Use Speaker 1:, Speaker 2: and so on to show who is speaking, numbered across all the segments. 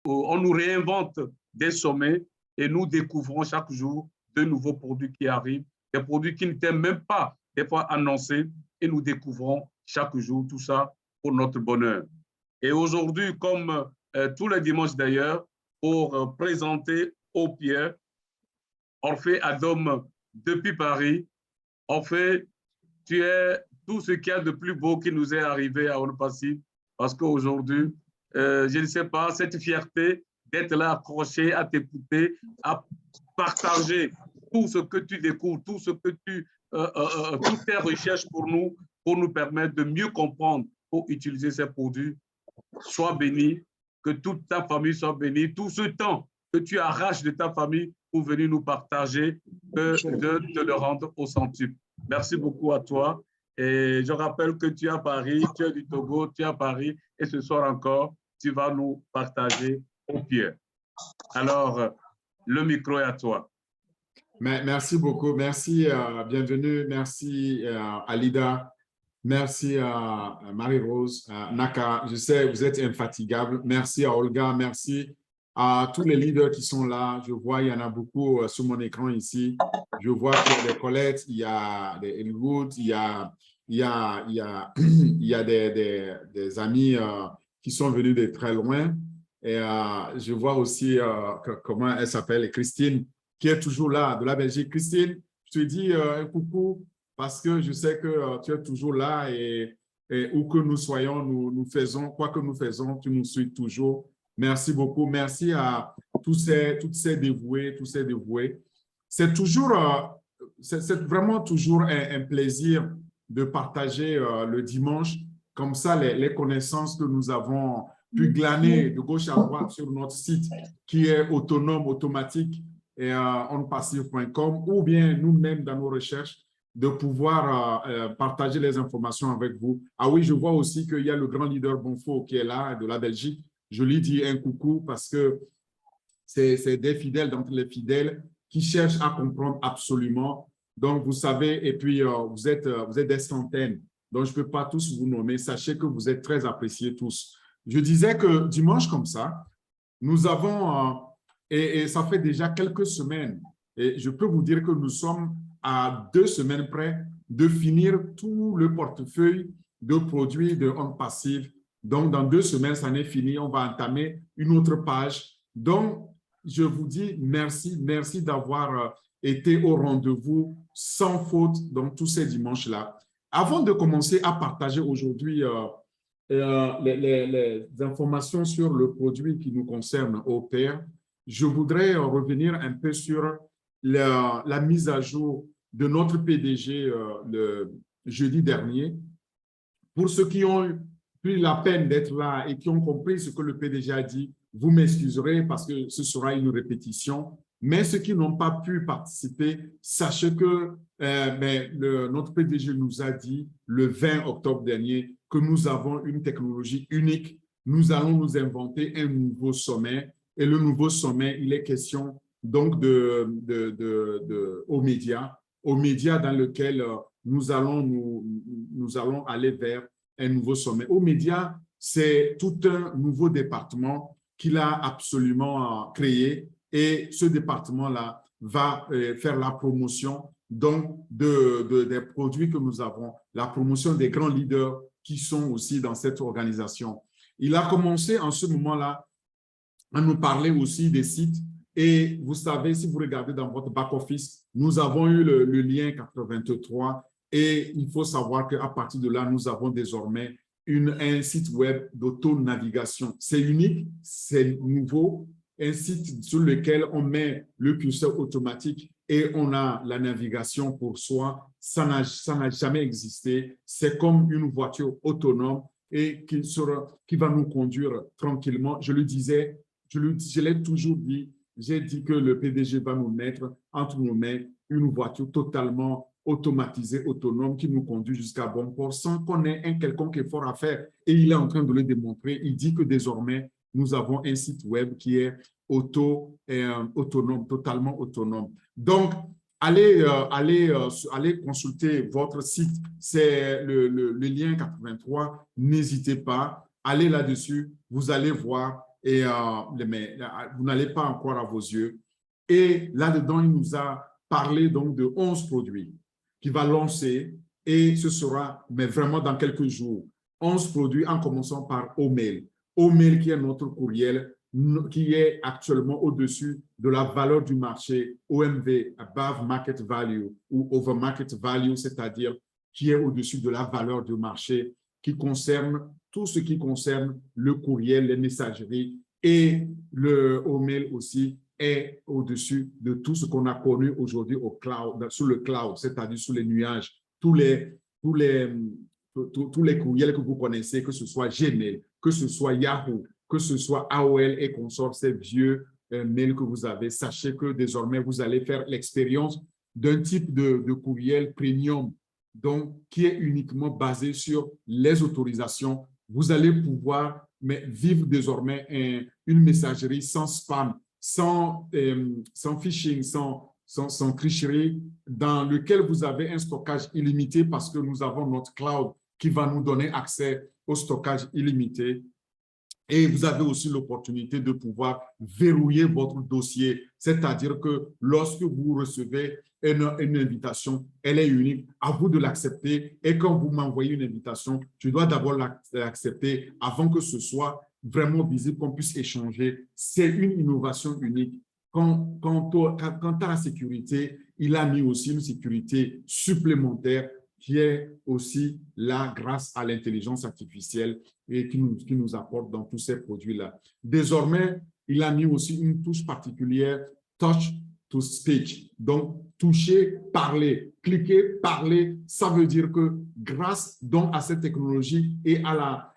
Speaker 1: on nous réinvente des sommets et nous découvrons chaque jour de nouveaux produits qui arrivent, des produits qui n'étaient même pas des fois annoncés, et nous découvrons chaque jour tout ça pour notre bonheur. Et aujourd'hui, comme tous les dimanches d'ailleurs, pour présenter au Pierre, Orphée Adom depuis Paris. Orphée, tu es tout ce qu'il y a de plus beau qui nous est arrivé à On-Passif, parce qu'aujourd'hui, je ne sais pas, cette fierté d'être là accroché, à t'écouter, à partager tout ce que tu découvres, tout ce que toutes tes recherches pour nous permettre de mieux comprendre pour utiliser ces produits. Sois béni, que toute ta famille soit bénie, tout ce temps que tu arraches de ta famille pour venir nous partager, de te le rendre au centuple. Merci beaucoup à toi. Et je rappelle que tu es à Paris, tu es du Togo, tu es à Paris, et ce soir encore, tu vas nous partager au pied. Alors, le micro est à toi.
Speaker 2: Merci beaucoup. Merci, bienvenue. Merci, Alida. Merci à Marie-Rose, Naka. Je sais, vous êtes infatigable. Merci à Olga. Merci à tous les leaders qui sont là. Je vois, il y en a beaucoup sur mon écran ici. Je vois qu'il y a des Colette, il y a des Elwood, il y a des amis qui sont venus de très loin. Et je vois aussi comment elle s'appelle, Christine, qui est toujours là, de la Belgique. Christine, je te dis un coucou parce que je sais que tu es toujours là et où que nous soyons, nous faisons, quoi que nous faisons, tu nous suis toujours. Merci beaucoup. Merci à toutes ces dévoués, tous ces dévoués. C'est toujours, c'est vraiment toujours un plaisir de partager le dimanche, comme ça, les connaissances que nous avons pu glaner de gauche à droite sur notre site qui est autonome, automatique, et onpassive.com, ou bien nous-mêmes dans nos recherches, de pouvoir partager les informations avec vous. Ah oui, je vois aussi qu'il y a le grand leader Bonfo qui est là, de la Belgique. Je lui dis un coucou parce que c'est des fidèles d'entre les fidèles qui cherchent à comprendre absolument. Donc, vous savez, et puis vous êtes des centaines. Donc, je ne peux pas tous vous nommer. Sachez que vous êtes très appréciés tous. Je disais que dimanche comme ça, nous avons, et ça fait déjà quelques semaines, et je peux vous dire que nous sommes à 2 semaines près de finir tout le portefeuille de produits de On-Passive. Donc, dans 2 semaines, ça n'est fini. On va entamer une autre page. Donc, je vous dis merci. Merci d'avoir été au rendez-vous sans faute dans tous ces dimanches-là. Avant de commencer à partager aujourd'hui les informations sur le produit qui nous concerne au pair, je voudrais revenir un peu sur la mise à jour de notre PDG le jeudi dernier. Pour ceux qui ont pris la peine d'être là et qui ont compris ce que le PDG a dit, vous m'excuserez parce que ce sera une répétition. Mais ceux qui n'ont pas pu participer, sachez que notre PDG nous a dit le 20 octobre dernier que nous avons une technologie unique. Nous allons nous inventer un nouveau sommet. Et le nouveau sommet, il est question donc aux médias dans lequel nous allons aller vers un nouveau sommet. Aux médias, c'est tout un nouveau département qu'il a absolument créé. Et ce département-là va faire la promotion donc des produits que nous avons, la promotion des grands leaders qui sont aussi dans cette organisation. Il a commencé en ce moment-là à nous parler aussi des sites. Et vous savez, si vous regardez dans votre back-office, nous avons eu le lien 83 et il faut savoir qu'à partir de là, nous avons désormais un site web d'auto-navigation. C'est unique, c'est nouveau, un site sur lequel on met le curseur automatique et on a la navigation pour soi. Ça n'a jamais existé. C'est comme une voiture autonome et qui va nous conduire tranquillement. Je le disais, je l'ai toujours dit, j'ai dit que le PDG va nous mettre entre nos mains une voiture totalement automatisée, autonome, qui nous conduit jusqu'à bon port sans qu'on ait un quelconque effort à faire. Et il est en train de le démontrer. Il dit que désormais, nous avons un site web qui est autonome, totalement autonome. Donc, allez consulter votre site. C'est le lien 83. N'hésitez pas. Allez là-dessus. Vous allez voir et, mais vous n'allez pas encore à vos yeux. Et là-dedans, il nous a parlé donc de 11 produits qu'il va lancer et ce sera, mais vraiment dans quelques jours, 11 produits en commençant par Omail. Omail qui est notre courriel qui est actuellement au-dessus de la valeur du marché, OMV, Above Market Value ou Over Market Value, c'est-à-dire qui est au-dessus de la valeur du marché, qui concerne tout ce qui concerne le courriel, les messageries et le Omail aussi est au-dessus de tout ce qu'on a connu aujourd'hui au cloud, sur le cloud, c'est-à-dire sur les nuages, tous les courriels que vous connaissez, que ce soit Gmail, que ce soit Yahoo, que ce soit AOL et consorts, ces vieux mails que vous avez, sachez que désormais, vous allez faire l'expérience d'un type de courriel premium, donc qui est uniquement basé sur les autorisations. Vous allez pouvoir vivre désormais une messagerie sans spam, sans phishing, sans tricherie, dans lequel vous avez un stockage illimité parce que nous avons notre cloud qui va nous donner accès au stockage illimité. Et vous avez aussi l'opportunité de pouvoir verrouiller votre dossier, c'est-à-dire que lorsque vous recevez une invitation, elle est unique, à vous de l'accepter. Et quand vous m'envoyez une invitation, je dois d'abord l'accepter avant que ce soit vraiment visible, qu'on puisse échanger. C'est une innovation unique. Quant à la sécurité, il a mis aussi une sécurité supplémentaire qui est aussi là grâce à l'intelligence artificielle et qui nous apporte dans tous ces produits-là. Désormais, il a mis aussi une touche particulière, touch to speech. Donc, toucher, parler, cliquer, parler, ça veut dire que grâce donc à cette technologie et à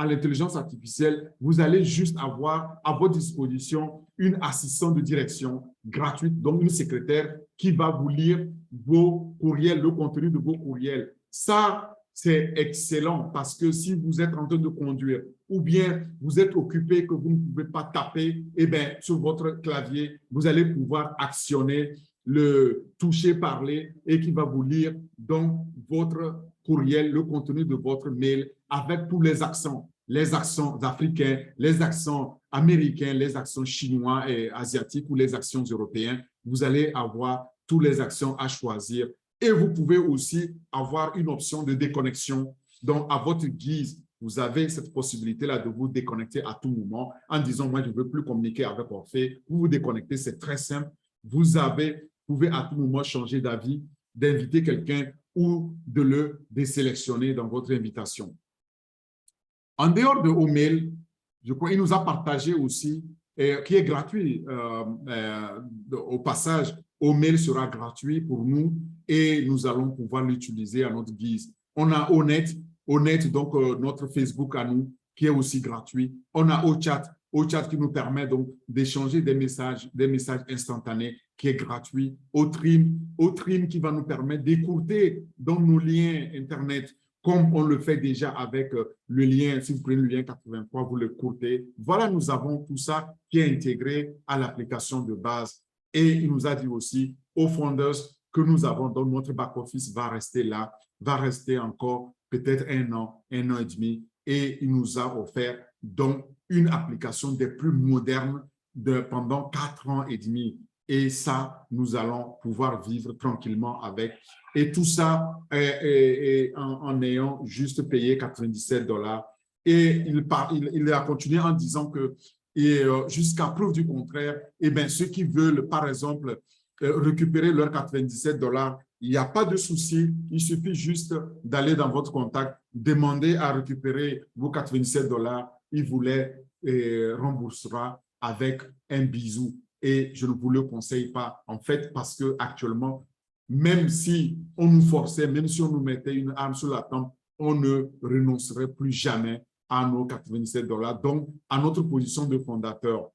Speaker 2: l'intelligence artificielle, vous allez juste avoir à votre disposition une assistante de direction gratuite, donc une secrétaire qui va vous lire vos courriels, le contenu de vos courriels. Ça, c'est excellent parce que si vous êtes en train de conduire ou bien vous êtes occupé que vous ne pouvez pas taper, eh bien, sur votre clavier, vous allez pouvoir actionner le toucher, parler et qui va vous lire donc votre courriel, le contenu de votre mail avec tous les accents africains, les accents américains, les accents chinois et asiatiques ou les accents européens. Vous allez avoir tous les accents à choisir. Et vous pouvez aussi avoir une option de déconnexion. Donc, à votre guise, vous avez cette possibilité-là de vous déconnecter à tout moment en disant, moi, je ne veux plus communiquer avec Orphée. Vous vous déconnectez, c'est très simple. Vous pouvez à tout moment changer d'avis, d'inviter quelqu'un ou de le désélectionner dans votre invitation. En dehors de Omail, je crois qu'il nous a partagé aussi, qui est gratuit au passage, Omail sera gratuit pour nous et nous allons pouvoir l'utiliser à notre guise. On a Onet, donc notre Facebook à nous, qui est aussi gratuit. On a OChat qui nous permet donc d'échanger des messages instantanés, qui est gratuit. Otrim qui va nous permettre d'écourter dans nos liens Internet, comme on le fait déjà avec le lien, si vous prenez le lien 83, vous le courtez. Voilà, nous avons tout ça qui est intégré à l'application de base. Et il nous a dit aussi aux Founders que nous avons, donc notre back-office va rester là, va rester encore peut-être un an et demi. Et il nous a offert donc une application des plus modernes pendant 4 ans et demi. Et ça, nous allons pouvoir vivre tranquillement avec. Et tout ça en ayant juste payé $97. Et il a continué en disant que jusqu'à preuve du contraire, eh bien, ceux qui veulent, par exemple, récupérer leurs $97, il n'y a pas de souci. Il suffit juste d'aller dans votre contact, demander à récupérer vos $97. Il vous les remboursera avec un bisou. Et je ne vous le conseille pas, en fait, parce qu'actuellement, même si on nous forçait, même si on nous mettait une arme sur la tempe, on ne renoncerait plus jamais à nos $97, donc à notre position de fondateur.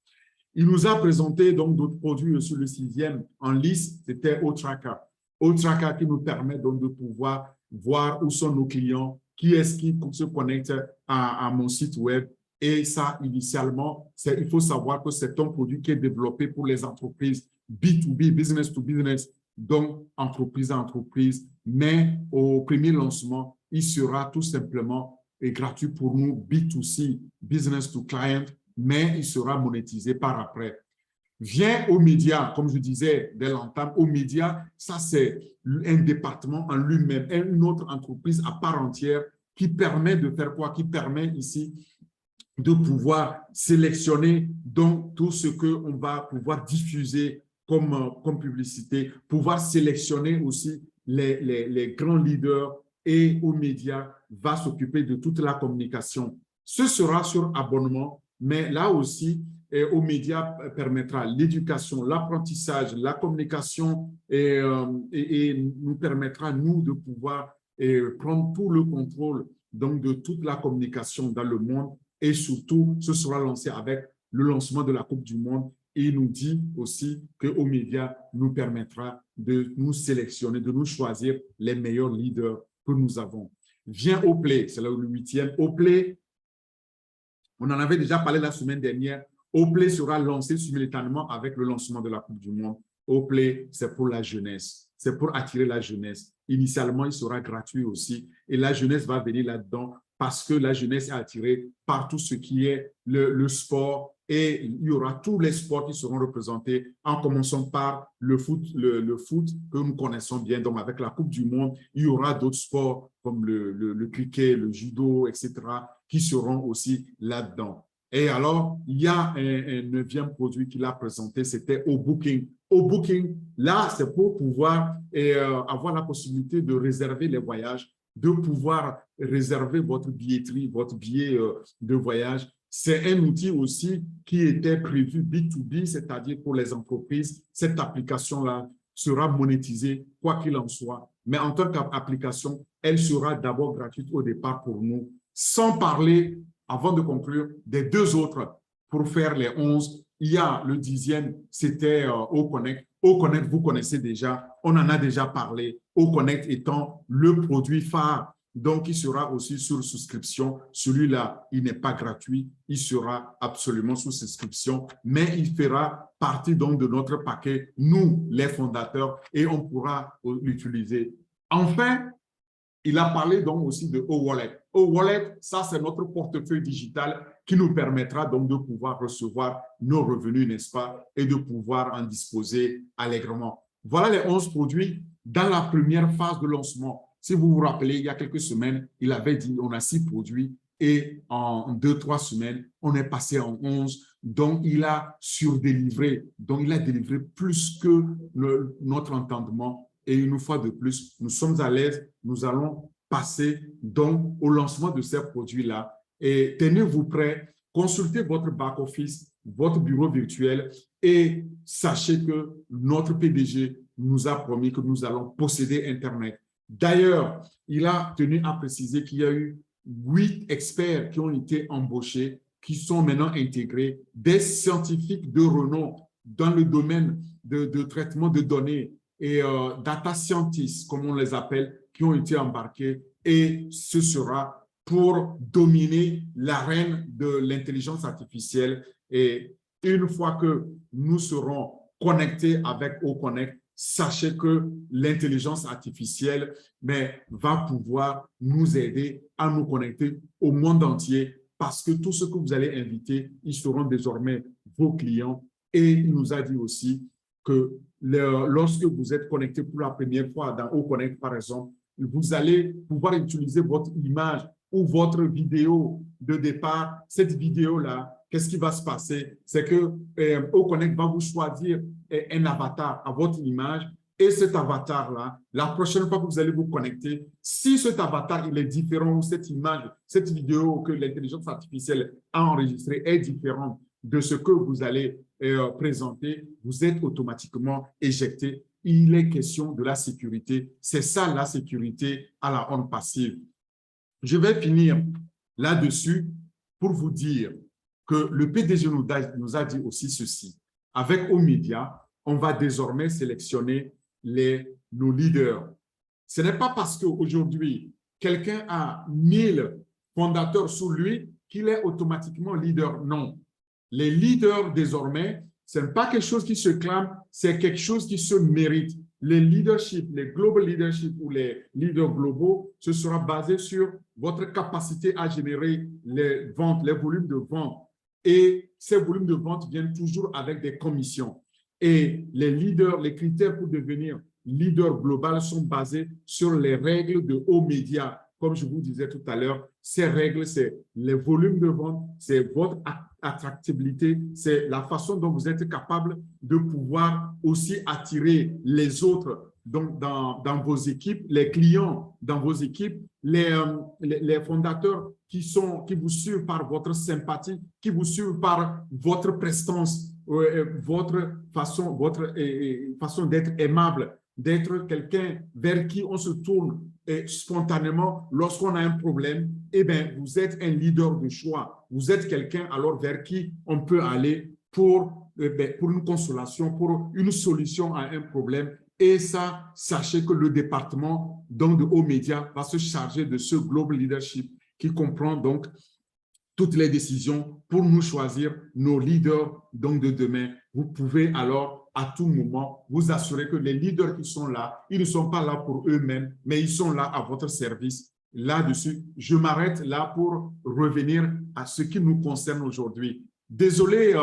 Speaker 2: Il nous a présenté donc d'autres produits sur le 6e en liste, c'était OTracker. OTracker qui nous permet donc de pouvoir voir où sont nos clients, qui est-ce qui se connecte à mon site web. Et ça, initialement, il faut savoir que c'est un produit qui est développé pour les entreprises B2B, business to business, donc entreprise à entreprise. Mais au premier lancement, il sera tout simplement gratuit pour nous, B2C, business to client, mais il sera monétisé par après. Viens aux médias, comme je disais dès l'entame, aux médias, ça c'est un département en lui-même, une autre entreprise à part entière qui permet de faire quoi? Qui permet ici de pouvoir sélectionner donc tout ce qu'on va pouvoir diffuser comme publicité, pouvoir sélectionner aussi les grands leaders et aux médias va s'occuper de toute la communication. Ce sera sur abonnement, mais là aussi, aux médias permettra l'éducation, l'apprentissage, la communication et nous permettra, nous, de pouvoir prendre tout le contrôle donc, de toute la communication dans le monde et surtout, ce sera lancé avec le lancement de la Coupe du Monde et il nous dit aussi qu'aux médias nous permettra de nous sélectionner, de nous choisir les meilleurs leaders que nous avons. Viens au Play, c'est le 8e. Au Play, on en avait déjà parlé la semaine dernière. Au Play sera lancé simultanément avec le lancement de la Coupe du Monde. Au Play, c'est pour la jeunesse. C'est pour attirer la jeunesse. Initialement, il sera gratuit aussi. Et la jeunesse va venir là-dedans parce que la jeunesse est attirée par tout ce qui est le sport et il y aura tous les sports qui seront représentés en commençant par le foot que nous connaissons bien. Donc, avec la Coupe du Monde, il y aura d'autres sports comme le cricket, le judo, etc., qui seront aussi là-dedans. Et alors, il y a un 9e produit qu'il a présenté, c'était au Booking. Au Booking, là, c'est pour pouvoir avoir la possibilité de réserver les voyages, de pouvoir réserver votre billetterie, votre billet de voyage. C'est un outil aussi qui était prévu B2B, c'est-à-dire pour les entreprises. Cette application-là sera monétisée, quoi qu'il en soit. Mais en tant qu'application, elle sera d'abord gratuite au départ pour nous, sans parler, avant de conclure, des 2 autres pour faire les 11. Il y a le 10e, c'était OConnect. OConnect, vous connaissez déjà, on en a déjà parlé. OConnect étant le produit phare, donc il sera aussi sur souscription. Celui-là, il n'est pas gratuit, il sera absolument sous souscription, mais il fera partie donc de notre paquet, nous, les fondateurs, et on pourra l'utiliser. Enfin, il a parlé donc aussi de O-Wallet. O-Wallet, ça, c'est notre portefeuille digital qui nous permettra donc de pouvoir recevoir nos revenus, n'est-ce pas, et de pouvoir en disposer allègrement. Voilà les 11 produits dans la première phase de lancement. Si vous vous rappelez, il y a quelques semaines, il avait dit on a 6 produits et en 2-3 semaines, on est passé en 11. Donc, il a surdélivré. Donc, il a délivré plus que notre entendement. Et une fois de plus, nous sommes à l'aise, nous allons passer donc au lancement de ces produits-là. Et tenez-vous prêts, consultez votre back-office, votre bureau virtuel et sachez que notre PDG nous a promis que nous allons posséder Internet. D'ailleurs, il a tenu à préciser qu'il y a eu 8 experts qui ont été embauchés, qui sont maintenant intégrés, des scientifiques de renom dans le domaine de traitement de données, et data scientists, comme on les appelle, qui ont été embarqués et ce sera pour dominer l'arène de l'intelligence artificielle. Et une fois que nous serons connectés avec OConnect, sachez que l'intelligence artificielle va pouvoir nous aider à nous connecter au monde entier parce que tous ceux que vous allez inviter, ils seront désormais vos clients. Et il nous a dit aussi que lorsque vous êtes connecté pour la première fois dans OConnect, par exemple, vous allez pouvoir utiliser votre image ou votre vidéo de départ. Cette vidéo-là, qu'est-ce qui va se passer? C'est que OConnect va vous choisir un avatar à votre image et cet avatar-là, la prochaine fois que vous allez vous connecter, si cet avatar il est différent ou cette image, cette vidéo que l'intelligence artificielle a enregistrée est différente de ce que vous allez présenter, vous êtes automatiquement éjecté. Il est question de la sécurité. C'est ça la sécurité à la onde passive. Je vais finir là-dessus pour vous dire que le PDG nous a dit aussi ceci. Avec Omedia, on va désormais sélectionner nos leaders. Ce n'est pas parce qu'aujourd'hui, quelqu'un a 1000 fondateurs sous lui qu'il est automatiquement leader. Non. Les leaders, désormais, ce n'est pas quelque chose qui se clame, c'est quelque chose qui se mérite. Les leadership, les global leadership ou les leaders globaux, ce sera basé sur votre capacité à générer les ventes, les volumes de vente Et ces volumes de vente viennent toujours avec des commissions. Et les leaders, les critères pour devenir leader global sont basés sur les règles de haut média. Comme je vous disais tout à l'heure, ces règles, c'est les volumes de vente, c'est votre attractivité, c'est la façon dont vous êtes capable de pouvoir aussi attirer les autres donc dans vos équipes, les clients dans vos équipes, les fondateurs qui vous suivent par votre sympathie, qui vous suivent par votre prestance, votre façon d'être aimable, d'être quelqu'un vers qui on se tourne spontanément lorsqu'on a un problème. Eh bien, vous êtes un leader de choix. Vous êtes quelqu'un alors vers qui on peut aller pour une consolation, pour une solution à un problème. Et ça, sachez que le département donc, de hauts médias va se charger de ce global leadership qui comprend donc toutes les décisions pour nous choisir nos leaders donc, de demain. Vous pouvez alors à tout moment vous assurer que les leaders qui sont là, ils ne sont pas là pour eux-mêmes, mais ils sont là à votre service. Là-dessus, je m'arrête là pour revenir à ce qui nous concerne aujourd'hui. Désolé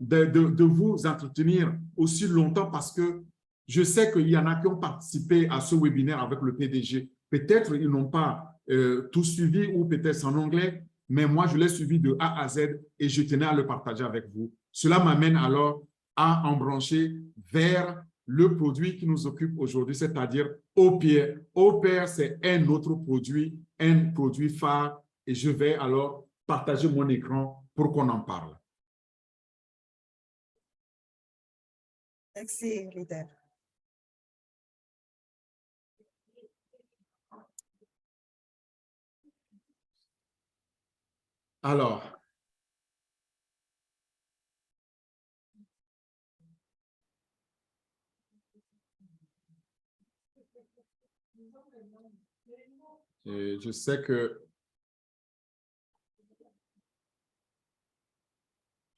Speaker 2: de vous entretenir aussi longtemps parce que je sais qu'il y en a qui ont participé à ce webinaire avec le PDG. Peut-être ils n'ont pas tout suivi ou peut-être en anglais, mais moi, je l'ai suivi de A à Z et je tenais à le partager avec vous. Cela m'amène alors à embrancher vers le produit qui nous occupe aujourd'hui, c'est-à-dire Opier. Opier, c'est un autre produit phare et je vais alors partager mon écran pour qu'on en parle.
Speaker 3: Merci, leader.
Speaker 2: Alors, je sais que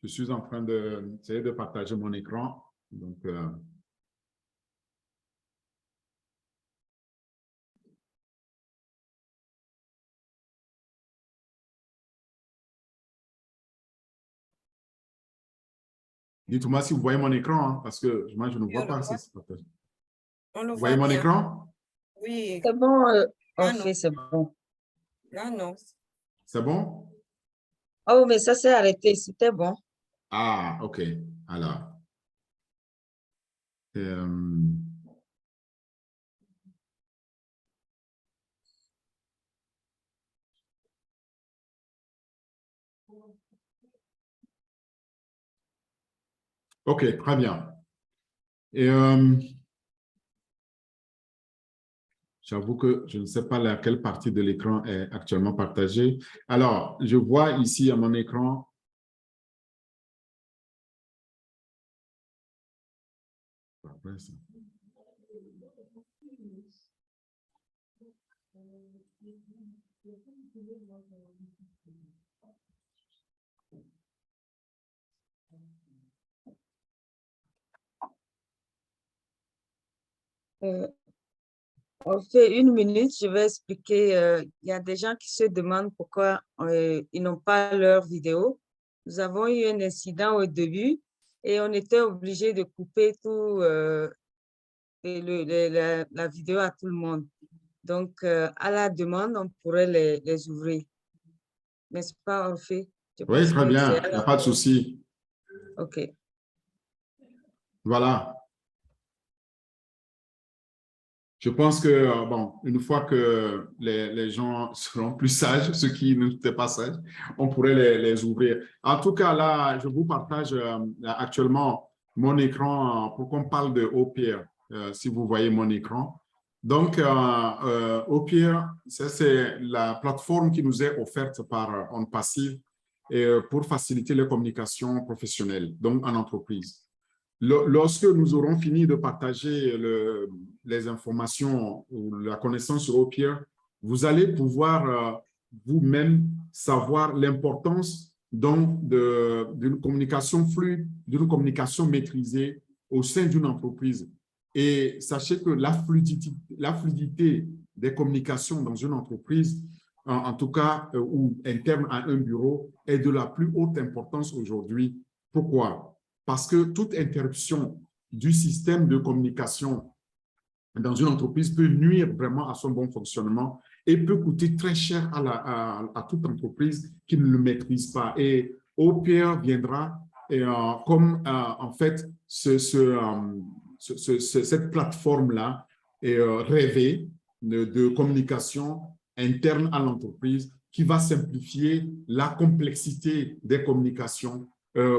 Speaker 2: je suis en train d'essayer de partager mon écran. Donc, dites-moi si vous voyez mon écran, hein, parce que moi, je ne vois pas. Vous voyez mon écran?
Speaker 3: Oui.
Speaker 4: C'est bon,
Speaker 3: Ah,
Speaker 4: fait, c'est bon.
Speaker 3: Ah non.
Speaker 2: C'est bon?
Speaker 4: Oh, mais ça s'est arrêté, c'était bon.
Speaker 2: Ah, OK. Alors. OK, très bien. Et j'avoue que je ne sais pas laquelle partie de l'écran est actuellement partagée. Alors, je vois ici à mon écran.
Speaker 4: On fait 1 minute, je vais expliquer. Il y a des gens qui se demandent pourquoi ils n'ont pas leur vidéo. Nous avons eu un incident au début et on était obligé de couper tout la vidéo à tout le monde. Donc, à la demande, on pourrait les ouvrir. N'est-ce pas, Orphée?
Speaker 2: Oui, très bien. Il n'y a pas de souci.
Speaker 4: OK.
Speaker 2: Voilà. Je pense que, bon, une fois que les gens seront plus sages, ceux qui n'étaient pas sages, on pourrait les ouvrir. En tout cas, là, je vous partage actuellement mon écran pour qu'on parle de Opier, si vous voyez mon écran. Donc, Opier, c'est la plateforme qui nous est offerte par OnPassive pour faciliter les communications professionnelles, donc en entreprise. Lorsque nous aurons fini de partager les informations ou la connaissance sur Opier, vous allez pouvoir vous-même savoir l'importance d'une communication fluide, d'une communication maîtrisée au sein d'une entreprise. Et sachez que la fluidité des communications dans une entreprise en tout cas, ou interne à un bureau, est de la plus haute importance aujourd'hui. Pourquoi? Parce que toute interruption du système de communication dans une entreprise peut nuire vraiment à son bon fonctionnement et peut coûter très cher à toute entreprise qui ne le maîtrise pas. Et OPR viendra comme en fait cette plateforme-là rêvée de communication interne à l'entreprise qui va simplifier la complexité des communications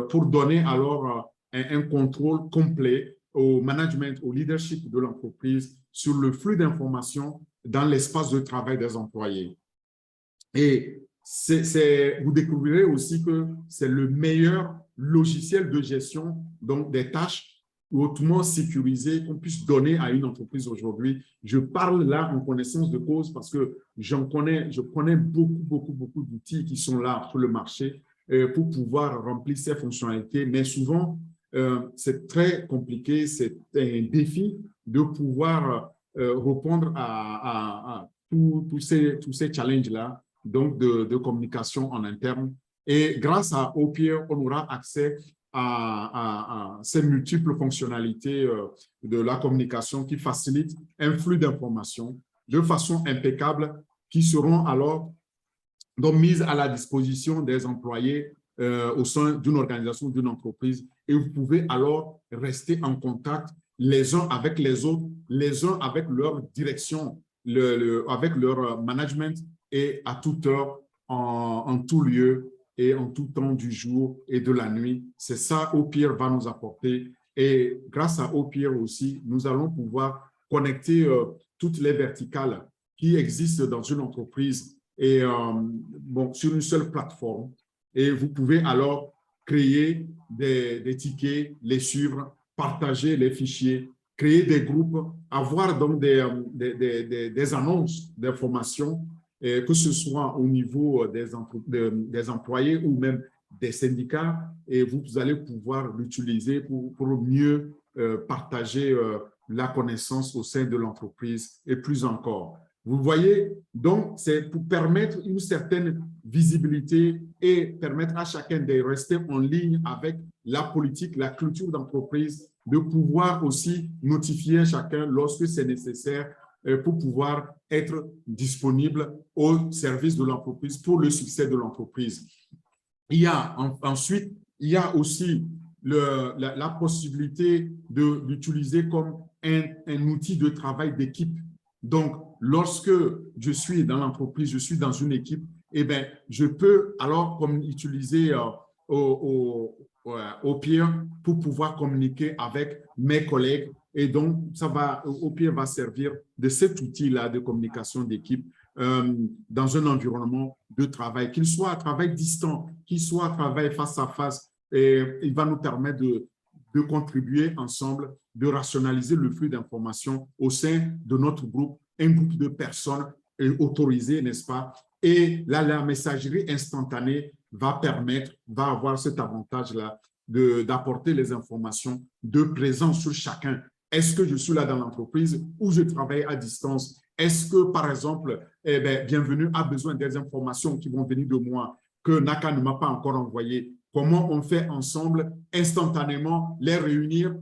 Speaker 2: pour donner alors un contrôle complet au management, au leadership de l'entreprise sur le flux d'informations dans l'espace de travail des employés. Et vous découvrirez aussi que c'est le meilleur logiciel de gestion donc des tâches hautement sécurisées qu'on puisse donner à une entreprise aujourd'hui. Je parle là en connaissance de cause parce que je connais beaucoup d'outils qui sont là sur le marché pour pouvoir remplir ces fonctionnalités, mais souvent, c'est très compliqué, c'est un défi de pouvoir répondre à tous ces challenges-là, donc de communication en interne. Et grâce à OPR, on aura accès à ces multiples fonctionnalités de la communication qui facilitent un flux d'informations de façon impeccable qui seront alors donc mises à la disposition des employés au sein d'une organisation, d'une entreprise. Et vous pouvez alors rester en contact les uns avec les autres, les uns avec leur direction, avec leur management et à toute heure, en tout lieu et en tout temps du jour et de la nuit. C'est ça OPR va nous apporter. Et grâce à OPR aussi, nous allons pouvoir connecter toutes les verticales qui existent dans une entreprise et sur une seule plateforme. Et vous pouvez alors créer des tickets, les suivre, partager les fichiers, créer des groupes, avoir donc des annonces d'informations, que ce soit au niveau des employés ou même des syndicats, et vous allez pouvoir l'utiliser pour mieux partager la connaissance au sein de l'entreprise et plus encore. Vous voyez, donc, c'est pour permettre une certaine visibilité et permettre à chacun de rester en ligne avec la politique, la culture d'entreprise, de pouvoir aussi notifier chacun lorsque c'est nécessaire pour pouvoir être disponible au service de l'entreprise pour le succès de l'entreprise. Ensuite, il y a aussi la possibilité d'utiliser comme un outil de travail d'équipe. Donc, lorsque je suis dans l'entreprise, je suis dans une équipe, eh bien, je peux alors utiliser OPR pour pouvoir communiquer avec mes collègues. Et donc, OPR va servir de cet outil-là de communication d'équipe dans un environnement de travail, qu'il soit à travail distant, qu'il soit à travail face à face. Et il va nous permettre de contribuer ensemble, de rationaliser le flux d'informations au sein de notre groupe, un groupe de personnes autorisées, n'est-ce pas? Et là, la messagerie instantanée va avoir cet avantage-là d'apporter les informations de présence sur chacun. Est-ce que je suis là dans l'entreprise ou je travaille à distance? Est-ce que, par exemple, Bienvenue a besoin des informations qui vont venir de moi que Naka ne m'a pas encore envoyées? Comment on fait ensemble, instantanément, les réunir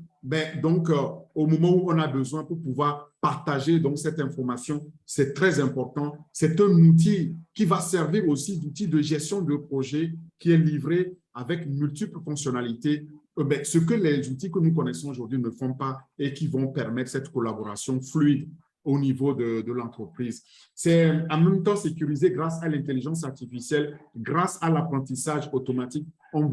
Speaker 2: au moment où on a besoin pour pouvoir partager donc, cette information? C'est très important. C'est un outil qui va servir aussi d'outil de gestion de projet qui est livré avec multiples fonctionnalités. Ce que les outils que nous connaissons aujourd'hui ne font pas et qui vont permettre cette collaboration fluide au niveau de l'entreprise. C'est en même temps sécurisé grâce à l'intelligence artificielle, grâce à l'apprentissage automatique. On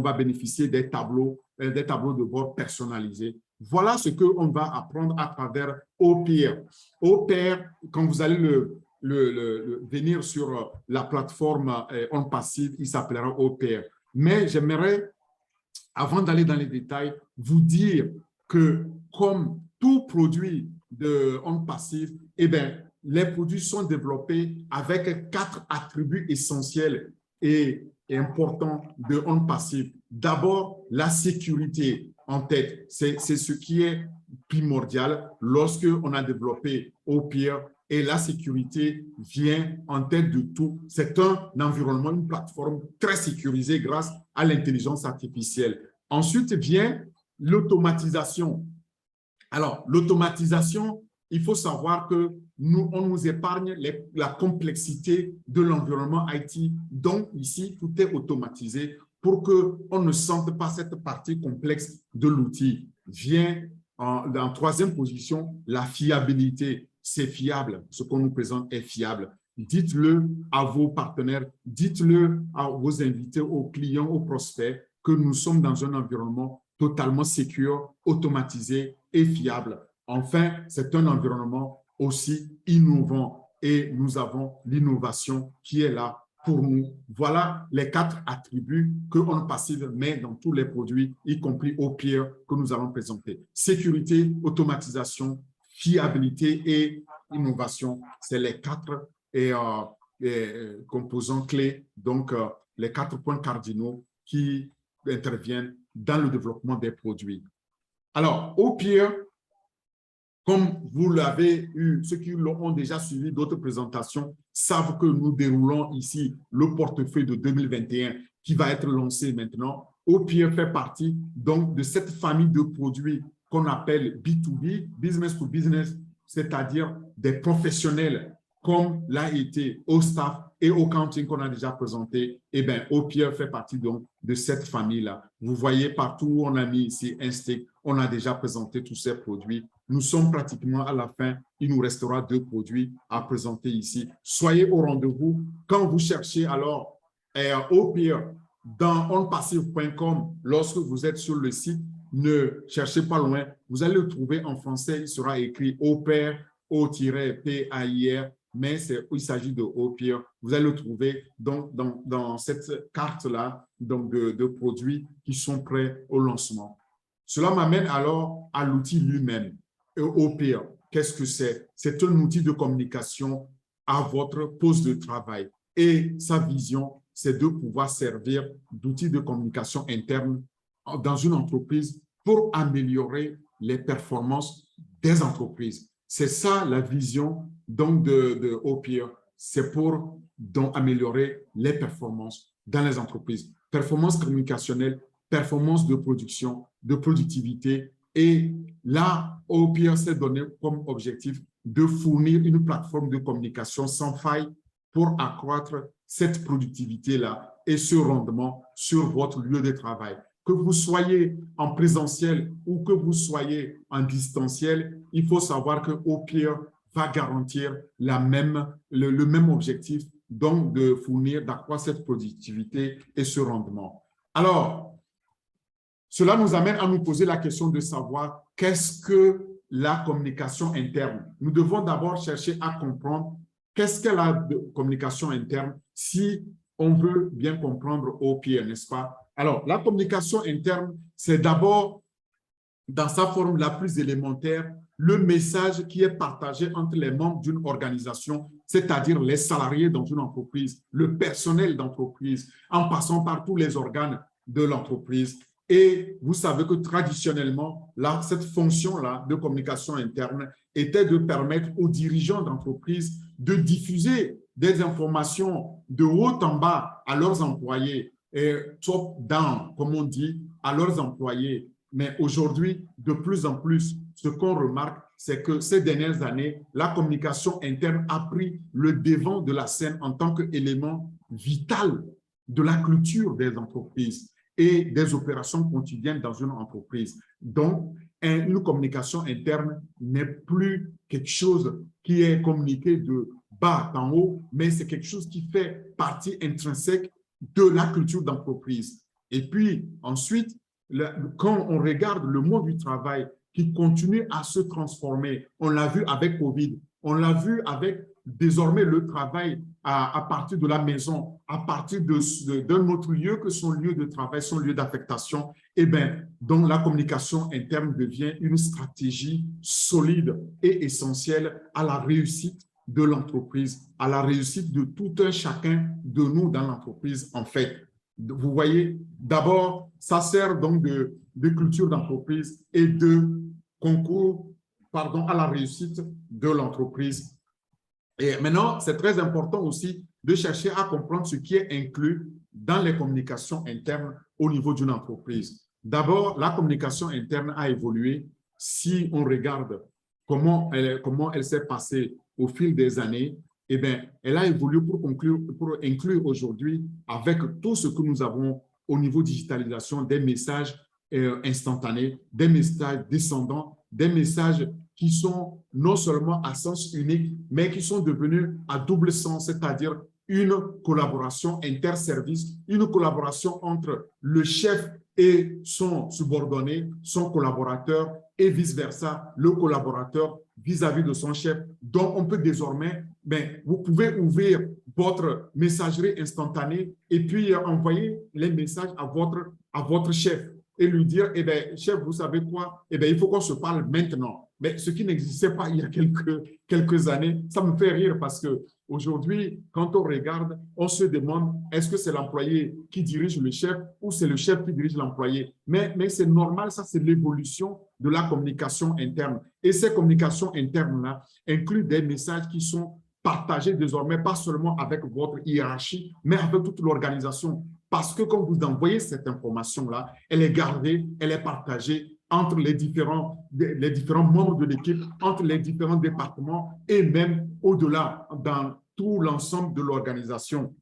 Speaker 2: va bénéficier des tableaux de bord personnalisés. Voilà ce qu'on va apprendre à travers OPR. OPR, quand vous allez venir sur la plateforme OnPassive, il s'appellera OPR. Mais j'aimerais, avant d'aller dans les détails, vous dire que comme tout produit de OnPassive, les produits sont développés avec 4 attributs essentiels et importants de OnPassive. D'abord, la sécurité en tête. C'est ce qui est primordial lorsque on a développé OPR et la sécurité vient en tête de tout. C'est un environnement, une plateforme très sécurisée grâce à l'intelligence artificielle. Ensuite vient l'automatisation. Alors, l'automatisation, il faut savoir que on nous épargne la complexité de l'environnement IT. Donc, ici, tout est automatisé pour qu'on ne sente pas cette partie complexe de l'outil. Vient en troisième position, la fiabilité. C'est fiable. Ce qu'on nous présente est fiable. Dites-le à vos partenaires, dites-le à vos invités, aux clients, aux prospects, que nous sommes dans un environnement totalement sécure, automatisé et fiable. Enfin, c'est un environnement aussi innovant et nous avons l'innovation qui est là pour nous. Voilà les 4 attributs que On Passive met dans tous les produits, y compris OPIR que nous allons présenter. Sécurité, automatisation, fiabilité et innovation. C'est les 4 composants clés, donc les 4 points cardinaux qui interviennent dans le développement des produits. Alors, OPIR, comme vous l'avez eu, ceux qui ont déjà suivi d'autres présentations savent que nous déroulons ici le portefeuille de 2021 qui va être lancé maintenant. OPIR fait partie donc de cette famille de produits qu'on appelle B2B, business to business, c'est-à-dire des professionnels comme l'a été au staff et au counting qu'on a déjà présenté. Eh bien, OPIR fait partie donc de cette famille-là. Vous voyez partout où on a mis ici Instec, on a déjà présenté tous ces produits. Nous sommes pratiquement à la fin. Il nous restera 2 produits à présenter ici. Soyez au rendez-vous. Quand vous cherchez alors OPIR dans onpassive.com, lorsque vous êtes sur le site, ne cherchez pas loin. Vous allez le trouver en français. Il sera écrit OPIR, O-P-A-I-R, mais il s'agit de OPIR. Vous allez le trouver donc dans cette carte-là de produits qui sont prêts au lancement. Cela m'amène alors à l'outil lui-même. OPIR, qu'est-ce que c'est? C'est un outil de communication à votre poste de travail. Et sa vision, c'est de pouvoir servir d'outil de communication interne dans une entreprise pour améliorer les performances des entreprises. C'est ça la vision donc de OPIR. C'est pour donc améliorer les performances dans les entreprises. Performance communicationnelle, performance de production, de productivité. Et là, OPIR s'est donné comme objectif de fournir une plateforme de communication sans faille pour accroître cette productivité-là et ce rendement sur votre lieu de travail. Que vous soyez en présentiel ou que vous soyez en distanciel, il faut savoir que OPIR va garantir le même objectif, donc de fournir, d'accroître cette productivité et ce rendement. Alors, cela nous amène à nous poser la question de savoir qu'est-ce que la communication interne. Nous devons d'abord chercher à comprendre qu'est-ce que la communication interne si on veut bien comprendre OPIR, n'est-ce pas? Alors, la communication interne, c'est d'abord, dans sa forme la plus élémentaire, le message qui est partagé entre les membres d'une organisation, c'est-à-dire les salariés dans une entreprise, le personnel d'entreprise, en passant par tous les organes de l'entreprise. Et vous savez que traditionnellement, là, cette fonction-là de communication interne était de permettre aux dirigeants d'entreprise de diffuser des informations de haut en bas à leurs employés, et top-down, comme on dit, à leurs employés. Mais aujourd'hui, de plus en plus, ce qu'on remarque, c'est que ces dernières années, la communication interne a pris le devant de la scène en tant qu'élément vital de la culture des entreprises et des opérations quotidiennes dans une entreprise. Donc, une communication interne n'est plus quelque chose qui est communiqué de bas en haut, mais c'est quelque chose qui fait partie intrinsèque de la culture d'entreprise. Et puis, ensuite, quand on regarde le monde du travail qui continue à se transformer, on l'a vu avec COVID, on l'a vu avec désormais le travail à partir de la maison, à partir d'un autre lieu que son lieu de travail, son lieu d'affectation, eh bien, donc la communication interne devient une stratégie solide et essentielle à la réussite de l'entreprise, à la réussite de tout un chacun de nous dans l'entreprise, en fait. Vous voyez, d'abord, ça sert donc de culture d'entreprise et de concours, à la réussite de l'entreprise. Et maintenant, c'est très important aussi de chercher à comprendre ce qui est inclus dans les communications internes au niveau d'une entreprise. D'abord, la communication interne a évolué si on regarde comment elle s'est passée au fil des années. Eh bien, elle a évolué pour inclure aujourd'hui, avec tout ce que nous avons au niveau digitalisation, des messages instantanés, des messages descendants, des messages qui sont non seulement à sens unique, mais qui sont devenus à double sens, c'est-à-dire une collaboration interservice, une collaboration entre le chef et son subordonné, son collaborateur, et vice-versa, le collaborateur vis-à-vis de son chef. Donc, on peut désormais, vous pouvez ouvrir votre messagerie instantanée et puis envoyer les messages à votre chef et lui dire, eh bien, chef, vous savez quoi? Eh bien, il faut qu'on se parle maintenant. Mais ce qui n'existait pas il y a quelques années, ça me fait rire parce que aujourd'hui, quand on regarde, on se demande, est-ce que c'est l'employé qui dirige le chef ou c'est le chef qui dirige l'employé? Mais c'est normal, ça, c'est l'évolution de la communication interne. Et ces communications internes-là incluent des messages qui sont partagés désormais, pas seulement avec votre hiérarchie, mais avec toute l'organisation. Parce que quand vous envoyez cette information-là, elle est gardée, elle est partagée entre les différents membres de l'équipe, entre les différents départements et même au-delà, dans tout l'ensemble de l'organisation.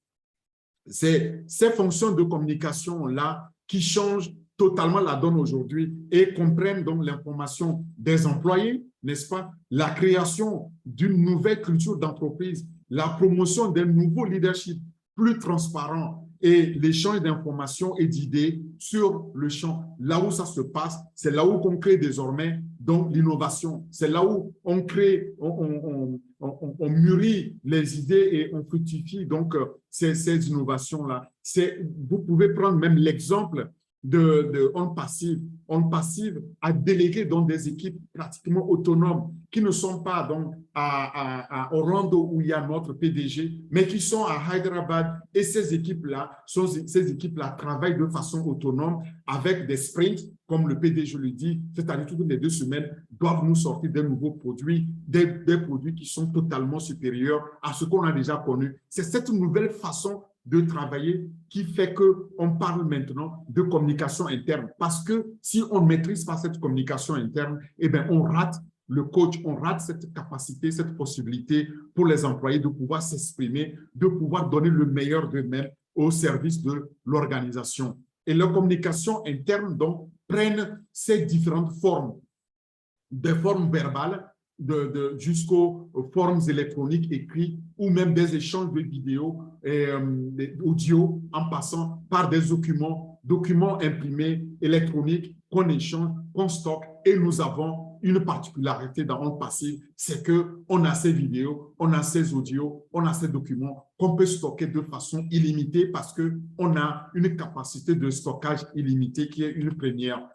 Speaker 2: C'est ces fonctions de communication-là qui changent totalement la donne aujourd'hui et comprennent donc l'information des employés, n'est-ce pas? La création d'une nouvelle culture d'entreprise, la promotion d'un nouveau leadership plus transparent, et l'échange d'informations et d'idées sur le champ. Là où ça se passe, c'est là où on crée désormais donc l'innovation. C'est là où on crée, on mûrit les idées et on fructifie donc ces innovations-là. Vous pouvez prendre même l'exemple de On Passive. On Passive a délégué dans des équipes pratiquement autonomes qui ne sont pas donc à Orlando où il y a notre PDG, mais qui sont à Hyderabad. Et ces équipes-là travaillent de façon autonome avec des sprints, comme le PDG le dit, c'est-à-dire toutes les 2 semaines, doivent nous sortir des nouveaux produits, des produits qui sont totalement supérieurs à ce qu'on a déjà connu. C'est cette nouvelle façon de travailler qui fait qu'on parle maintenant de communication interne. Parce que si on ne maîtrise pas cette communication interne, eh bien, on rate le coach, on rate cette capacité, cette possibilité pour les employés de pouvoir s'exprimer, de pouvoir donner le meilleur d'eux-mêmes au service de l'organisation. Et la communication interne, donc, prennent ces différentes formes, des formes verbales, jusqu'aux formes électroniques écrites ou même des échanges de vidéos et audio en passant par des documents imprimés électroniques qu'on échange, qu'on stocke. Et nous avons une particularité dans On Passive, c'est qu'on a ces vidéos, on a ces audios, on a ces documents qu'on peut stocker de façon illimitée parce qu'on a une capacité de stockage illimitée qui est une première.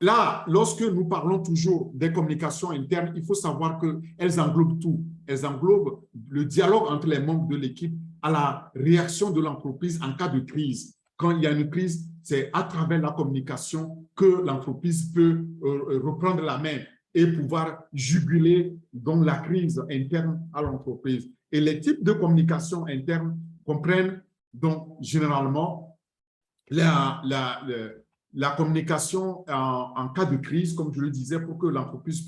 Speaker 2: Là, lorsque nous parlons toujours des communications internes, il faut savoir qu'elles englobent tout. Elles englobent le dialogue entre les membres de l'équipe à la réaction de l'entreprise en cas de crise. Quand il y a une crise, c'est à travers la communication que l'entreprise peut reprendre la main et pouvoir juguler donc la crise interne à l'entreprise. Et les types de communication interne comprennent donc généralement la communication en cas de crise, comme je le disais, pour que l'entreprise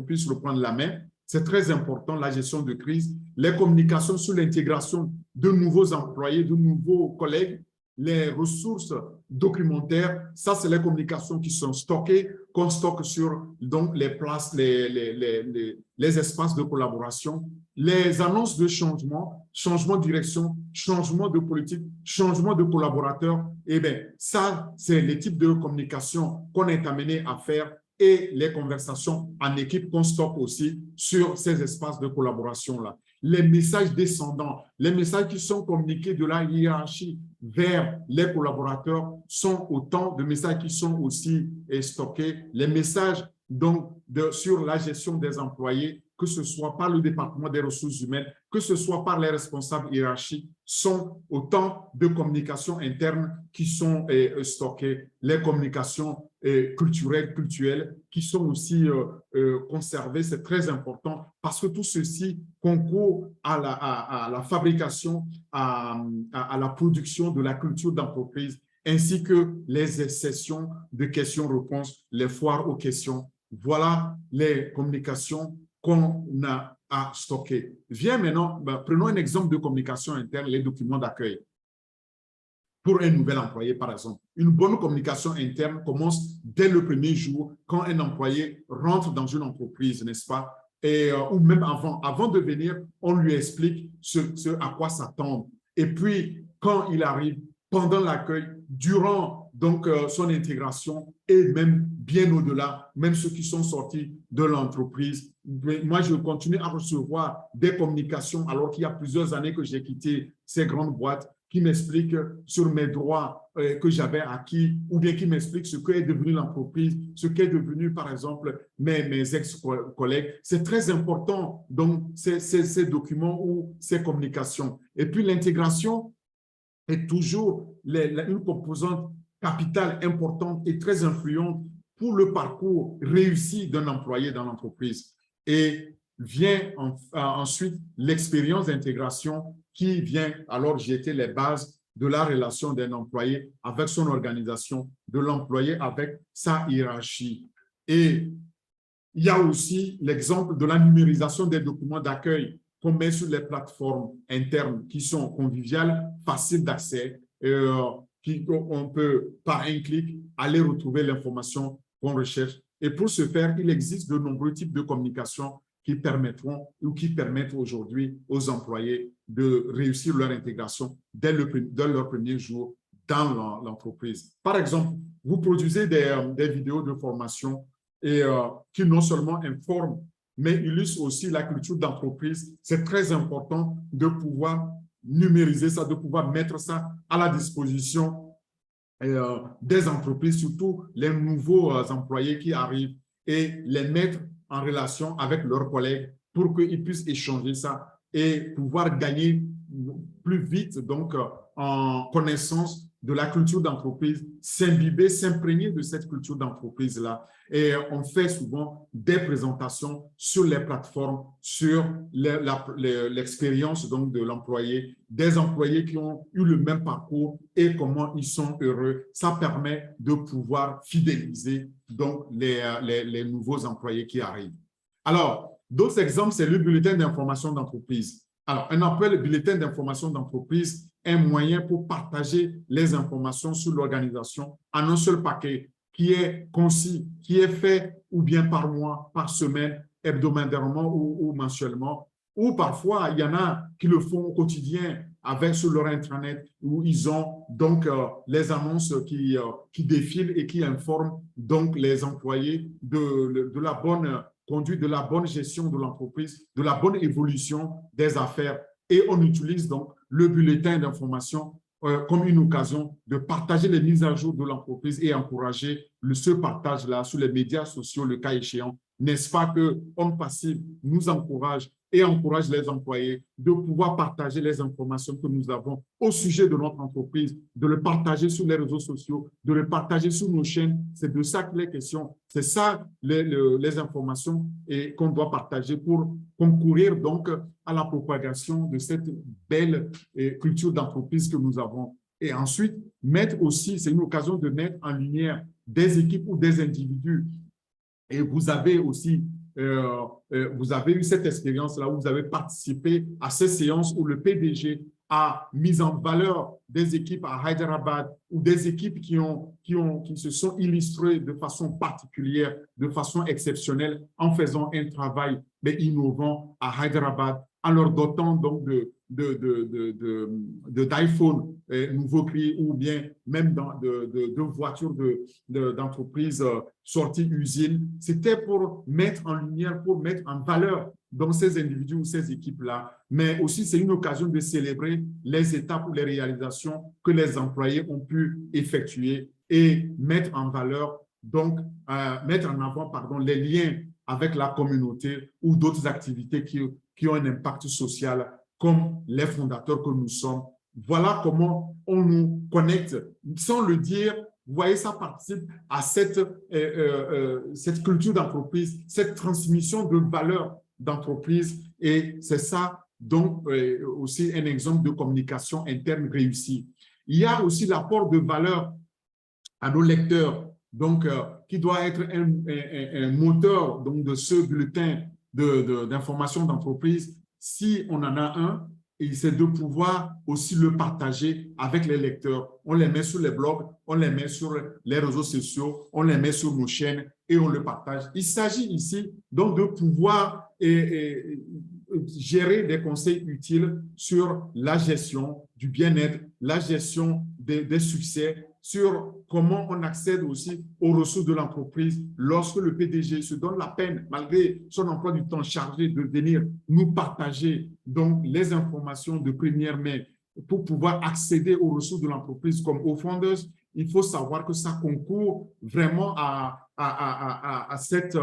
Speaker 2: puisse reprendre la main. C'est très important, la gestion de crise. Les communications sur l'intégration de nouveaux employés, de nouveaux collègues, les ressources documentaires, ça, c'est les communications qui sont stockées, qu'on stocke sur donc, les places, les espaces de collaboration, les annonces de changement de direction, changement de politique, changement de collaborateurs. Eh bien, ça, c'est les types de communication qu'on est amené à faire et les conversations en équipe qu'on stocke aussi sur ces espaces de collaboration-là. Les messages descendants, les messages qui sont communiqués de la hiérarchie vers les collaborateurs sont autant de messages qui sont aussi stockés. Les messages donc, sur la gestion des employés que ce soit par le département des ressources humaines, que ce soit par les responsables hiérarchiques, sont autant de communications internes qui sont stockées, les communications culturelles qui sont aussi conservées. C'est très important parce que tout ceci concourt à la fabrication, à la production de la culture d'entreprise, ainsi que les sessions de questions-réponses, les foires aux questions. Voilà les communications qu'on a à stocker. Viens maintenant, prenons un exemple de communication interne, les documents d'accueil. Pour un nouvel employé, par exemple, une bonne communication interne commence dès le premier jour quand un employé rentre dans une entreprise, n'est-ce pas? Ou même avant de venir, on lui explique ce à quoi s'attendre. Et puis, quand il arrive, pendant l'accueil, durant donc son intégration et même bien au-delà, même ceux qui sont sortis de l'entreprise. Moi, je continue à recevoir des communications alors qu'il y a plusieurs années que j'ai quitté ces grandes boîtes qui m'expliquent sur mes droits que j'avais acquis ou bien qui m'expliquent ce qu'est devenu l'entreprise, ce qu'est devenu, par exemple, mes ex-collègues. C'est très important, donc, ces documents ou ces communications. Et puis, l'intégration est toujours une composante capitale importante et très influente pour le parcours réussi d'un employé dans l'entreprise. Et vient ensuite l'expérience d'intégration qui vient alors jeter les bases de la relation d'un employé avec son organisation, de l'employé avec sa hiérarchie. Et il y a aussi l'exemple de la numérisation des documents d'accueil qu'on met sur les plateformes internes qui sont conviviales, faciles d'accès, on peut, par un clic, aller retrouver l'information qu'on recherche. Et pour ce faire, il existe de nombreux types de communication qui permettront ou qui permettent aujourd'hui aux employés de réussir leur intégration dès leur premier jour dans l'entreprise. Par exemple, vous produisez des vidéos de formation et qui non seulement informent, mais illustrent aussi la culture d'entreprise. C'est très important de pouvoir numériser ça, de pouvoir mettre ça à la disposition des entreprises, surtout les nouveaux employés qui arrivent, et les mettre en relation avec leurs collègues pour qu'ils puissent échanger ça et pouvoir gagner plus vite donc en connaissance de la culture d'entreprise, s'imbiber, s'imprégner de cette culture d'entreprise-là. Et on fait souvent des présentations sur les plateformes, sur l'expérience donc de l'employé, des employés qui ont eu le même parcours et comment ils sont heureux. Ça permet de pouvoir fidéliser donc les nouveaux employés qui arrivent. Alors, d'autres exemples, c'est le bulletin d'information d'entreprise. Alors, on appelle le bulletin d'information d'entreprise un moyen pour partager les informations sur l'organisation en un seul paquet qui est concis, qui est fait ou bien par mois, par semaine, hebdomadairement ou mensuellement. Ou parfois, il y en a qui le font au quotidien sur leur intranet où ils ont donc les annonces qui défilent et qui informent donc les employés de la bonne conduite, de la bonne gestion de l'entreprise, de la bonne évolution des affaires. Et on utilise donc le bulletin d'information comme une occasion de partager les mises à jour de l'entreprise et encourager ce partage-là sur les médias sociaux, le cas échéant. N'est-ce pas que Homme Passif nous encourage et encourage les employés de pouvoir partager les informations que nous avons au sujet de notre entreprise, de le partager sur les réseaux sociaux, de le partager sur nos chaînes. C'est de ça qu'il est question. C'est ça les informations qu'on doit partager pour concourir donc à la propagation de cette belle culture d'entreprise que nous avons. Et ensuite, c'est une occasion de mettre en lumière des équipes ou des individus. Et vous avez aussi vous avez eu cette expérience-là où vous avez participé à ces séances où le PDG a mis en valeur des équipes à Hyderabad ou des équipes qui se sont illustrées de façon particulière, de façon exceptionnelle, en faisant un travail innovant à Hyderabad, en leur dotant donc d'iPhone nouveau cri ou bien même de voitures d'entreprise sorties usines. C'était pour mettre en lumière, pour mettre en valeur dans ces individus ou ces équipes-là, mais aussi c'est une occasion de célébrer les étapes ou les réalisations que les employés ont pu effectuer et mettre en valeur, donc mettre en avant les liens avec la communauté ou d'autres activités qui ont un impact social comme les fondateurs que nous sommes. Voilà comment on nous connecte. Sans le dire, vous voyez, ça participe à cette culture d'entreprise, cette transmission de valeurs d'entreprise. Et c'est ça, donc, aussi un exemple de communication interne réussie. Il y a aussi l'apport de valeur à nos lecteurs, donc, qui doit être un moteur donc, de ce bulletin d'information d'entreprise. Si on en a un, et c'est de pouvoir aussi le partager avec les lecteurs. On les met sur les blogs, on les met sur les réseaux sociaux, on les met sur nos chaînes et on le partage. Il s'agit ici donc de pouvoir gérer des conseils utiles sur la gestion du bien-être, la gestion des succès, sur comment on accède aussi aux ressources de l'entreprise lorsque le PDG se donne la peine, malgré son emploi du temps chargé, de venir nous partager donc les informations de première main pour pouvoir accéder aux ressources de l'entreprise comme aux founders. Il faut savoir que ça concourt vraiment à cette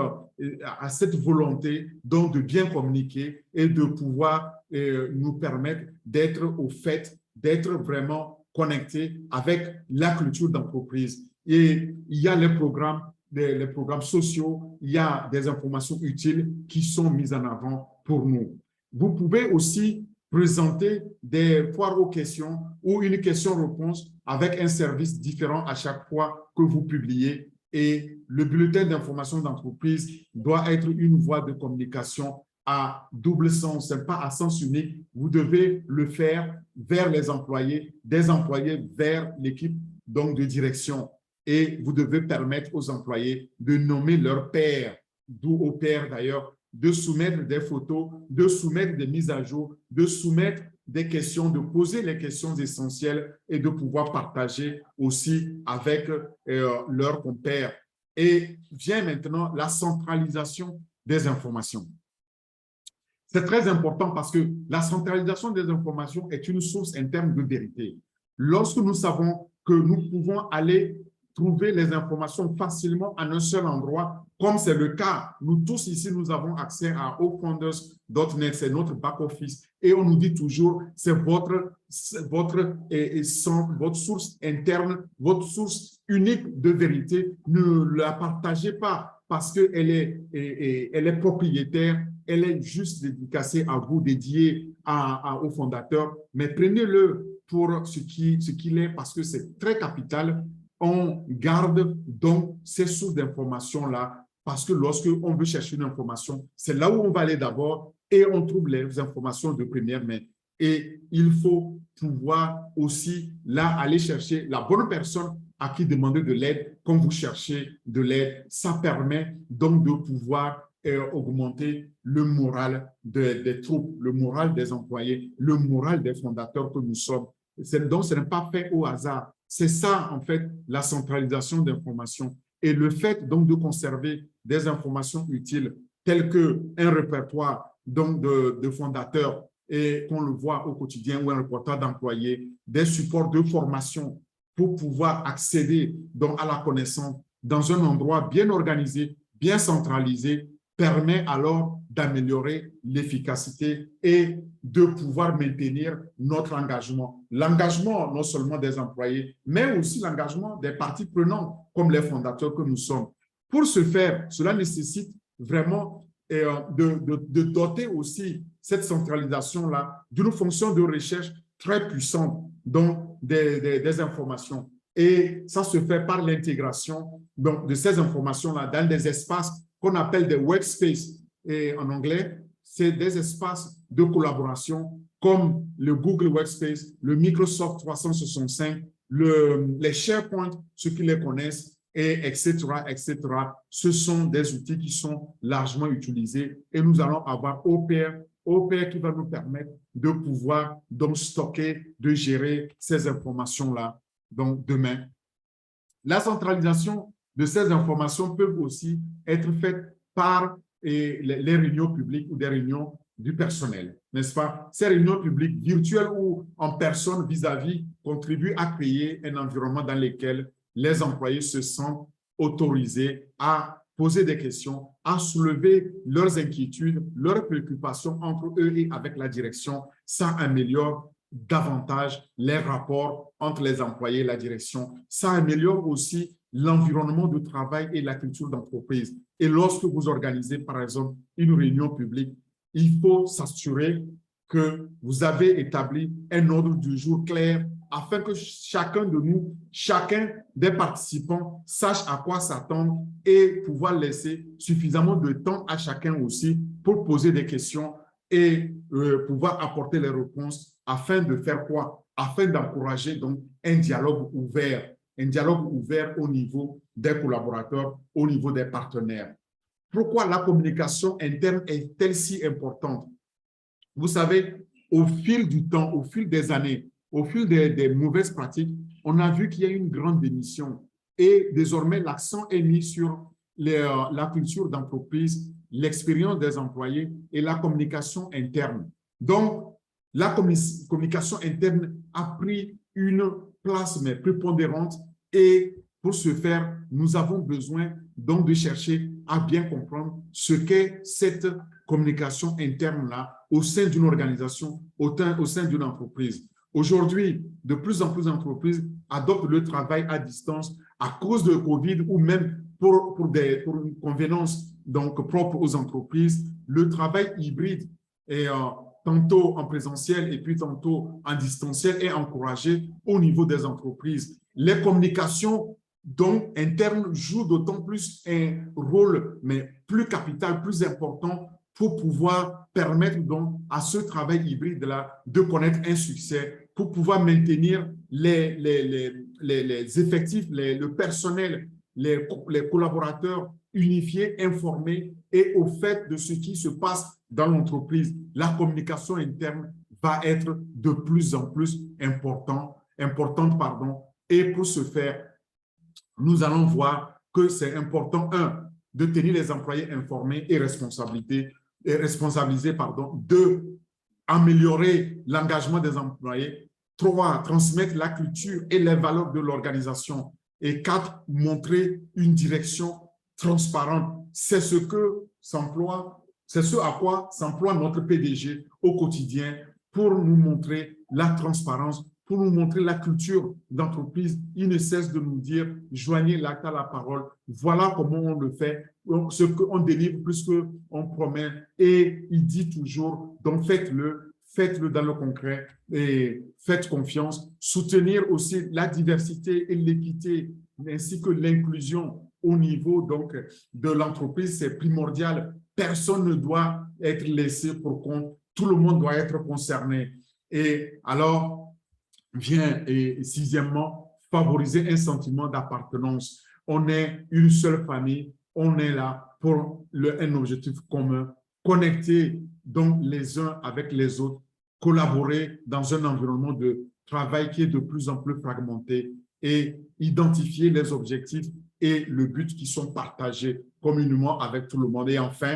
Speaker 2: volonté donc de bien communiquer et de pouvoir nous permettre d'être au fait, d'être vraiment connectés avec la culture d'entreprise. Et il y a les programmes sociaux, il y a des informations utiles qui sont mises en avant pour nous. Vous pouvez aussi présenter des foires aux questions ou une question-réponse avec un service différent à chaque fois que vous publiez. Et le bulletin d'information d'entreprise doit être une voie de communication à double sens, ce n'est pas à sens unique. Vous devez le faire vers les employés, des employés vers l'équipe donc de direction. Et vous devez permettre aux employés de nommer leur pairs, d'où au pair d'ailleurs, de soumettre des photos, de soumettre des mises à jour, de soumettre des questions, de poser les questions essentielles et de pouvoir partager aussi avec leurs compères. Et vient maintenant la centralisation des informations. C'est très important parce que la centralisation des informations est une source interne de vérité. Lorsque nous savons que nous pouvons aller trouver les informations facilement en un seul endroit, comme c'est le cas, nous tous ici, nous avons accès à ofounders.net, c'est notre back-office, et on nous dit toujours, c'est votre source interne, votre source unique de vérité. Ne la partagez pas parce qu'elle est propriétaire, elle est juste dédicacée à vous, dédiée au fondateur, mais prenez-le pour ce qu'il est parce que c'est très capital. On garde donc ces sources d'informations-là parce que lorsqu'on veut chercher une information, c'est là où on va aller d'abord et on trouve les informations de première main. Et il faut pouvoir aussi là aller chercher la bonne personne à qui demander de l'aide quand vous cherchez de l'aide. Ça permet donc de pouvoir augmenter le moral des troupes, le moral des employés, le moral des fondateurs que nous sommes. Donc, ce n'est pas fait au hasard. C'est ça, en fait, la centralisation d'informations. Et le fait, donc, de conserver des informations utiles telles qu'un répertoire donc, de fondateurs et qu'on le voit au quotidien ou un répertoire d'employés, des supports de formation pour pouvoir accéder donc, à la connaissance dans un endroit bien organisé, bien centralisé, permet alors d'améliorer l'efficacité et de pouvoir maintenir notre engagement. L'engagement non seulement des employés, mais aussi l'engagement des parties prenantes, comme les fondateurs que nous sommes. Pour ce faire, cela nécessite vraiment de doter aussi cette centralisation-là d'une fonction de recherche très puissante, donc des informations. Et ça se fait par l'intégration de ces informations-là dans des espaces qu'on appelle des workspaces. Et en anglais, c'est des espaces de collaboration comme le Google Workspace, le Microsoft 365, les SharePoint, ceux qui les connaissent, et etc., etc. Ce sont des outils qui sont largement utilisés et nous allons avoir OPR qui va nous permettre de pouvoir donc stocker, de gérer ces informations-là donc demain. La centralisation de ces informations peut aussi être faite par les réunions publiques ou des réunions du personnel, n'est-ce pas? Ces réunions publiques virtuelles ou en personne vis-à-vis contribuent à créer un environnement dans lequel les employés se sentent autorisés à poser des questions, à soulever leurs inquiétudes, leurs préoccupations entre eux et avec la direction. Ça améliore davantage les rapports entre les employés et la direction. Ça améliore aussi l'environnement de travail et la culture d'entreprise. Et lorsque vous organisez, par exemple, une réunion publique, il faut s'assurer que vous avez établi un ordre du jour clair afin que chacun de nous, chacun des participants sache à quoi s'attendre et pouvoir laisser suffisamment de temps à chacun aussi pour poser des questions et pouvoir apporter les réponses afin de faire quoi? Afin d'encourager donc un dialogue ouvert au niveau des collaborateurs, au niveau des partenaires. Pourquoi la communication interne est-elle si importante? Vous savez, au fil du temps, au fil des années, au fil des mauvaises pratiques, on a vu qu'il y a une grande démission. Et désormais, l'accent est mis sur la culture d'entreprise, l'expérience des employés et la communication interne. Donc, la communication interne a pris une place mais prépondérante et pour ce faire, nous avons besoin donc de chercher à bien comprendre ce qu'est cette communication interne-là au sein d'une organisation, au sein d'une entreprise. Aujourd'hui, de plus en plus d'entreprises adoptent le travail à distance à cause de Covid ou même pour une convenance donc propre aux entreprises. Le travail hybride est tantôt en présentiel et puis tantôt en distanciel est encouragé au niveau des entreprises. Les communications donc internes jouent d'autant plus un rôle, mais plus capital, plus important pour pouvoir permettre donc à ce travail hybride-là de connaître un succès, pour pouvoir maintenir les effectifs, le personnel, les collaborateurs unifiés, informés et au fait de ce qui se passe dans l'entreprise. La communication interne va être de plus en plus importante. Et pour ce faire, nous allons voir que c'est important, de tenir les employés informés et responsabilisés, deux, améliorer l'engagement des employés, 3, transmettre la culture et les valeurs de l'organisation et 4, montrer une direction transparente. C'est ce à quoi s'emploie notre PDG au quotidien pour nous montrer la transparence, pour nous montrer la culture d'entreprise. Il ne cesse de nous dire, joignez l'acte à la parole. Voilà comment on le fait, ce qu'on délivre plus qu'on promet. Et il dit toujours, donc faites-le dans le concret et faites confiance. Soutenir aussi la diversité et l'équité ainsi que l'inclusion au niveau donc de l'entreprise, c'est primordial. Personne ne doit être laissé pour compte. Tout le monde doit être concerné. Et alors, vient, et sixièmement, favoriser un sentiment d'appartenance. On est une seule famille, on est là pour un objectif commun, connecter donc les uns avec les autres, collaborer dans un environnement de travail qui est de plus en plus fragmenté et identifier les objectifs et le but qui sont partagés communément avec tout le monde. Et enfin,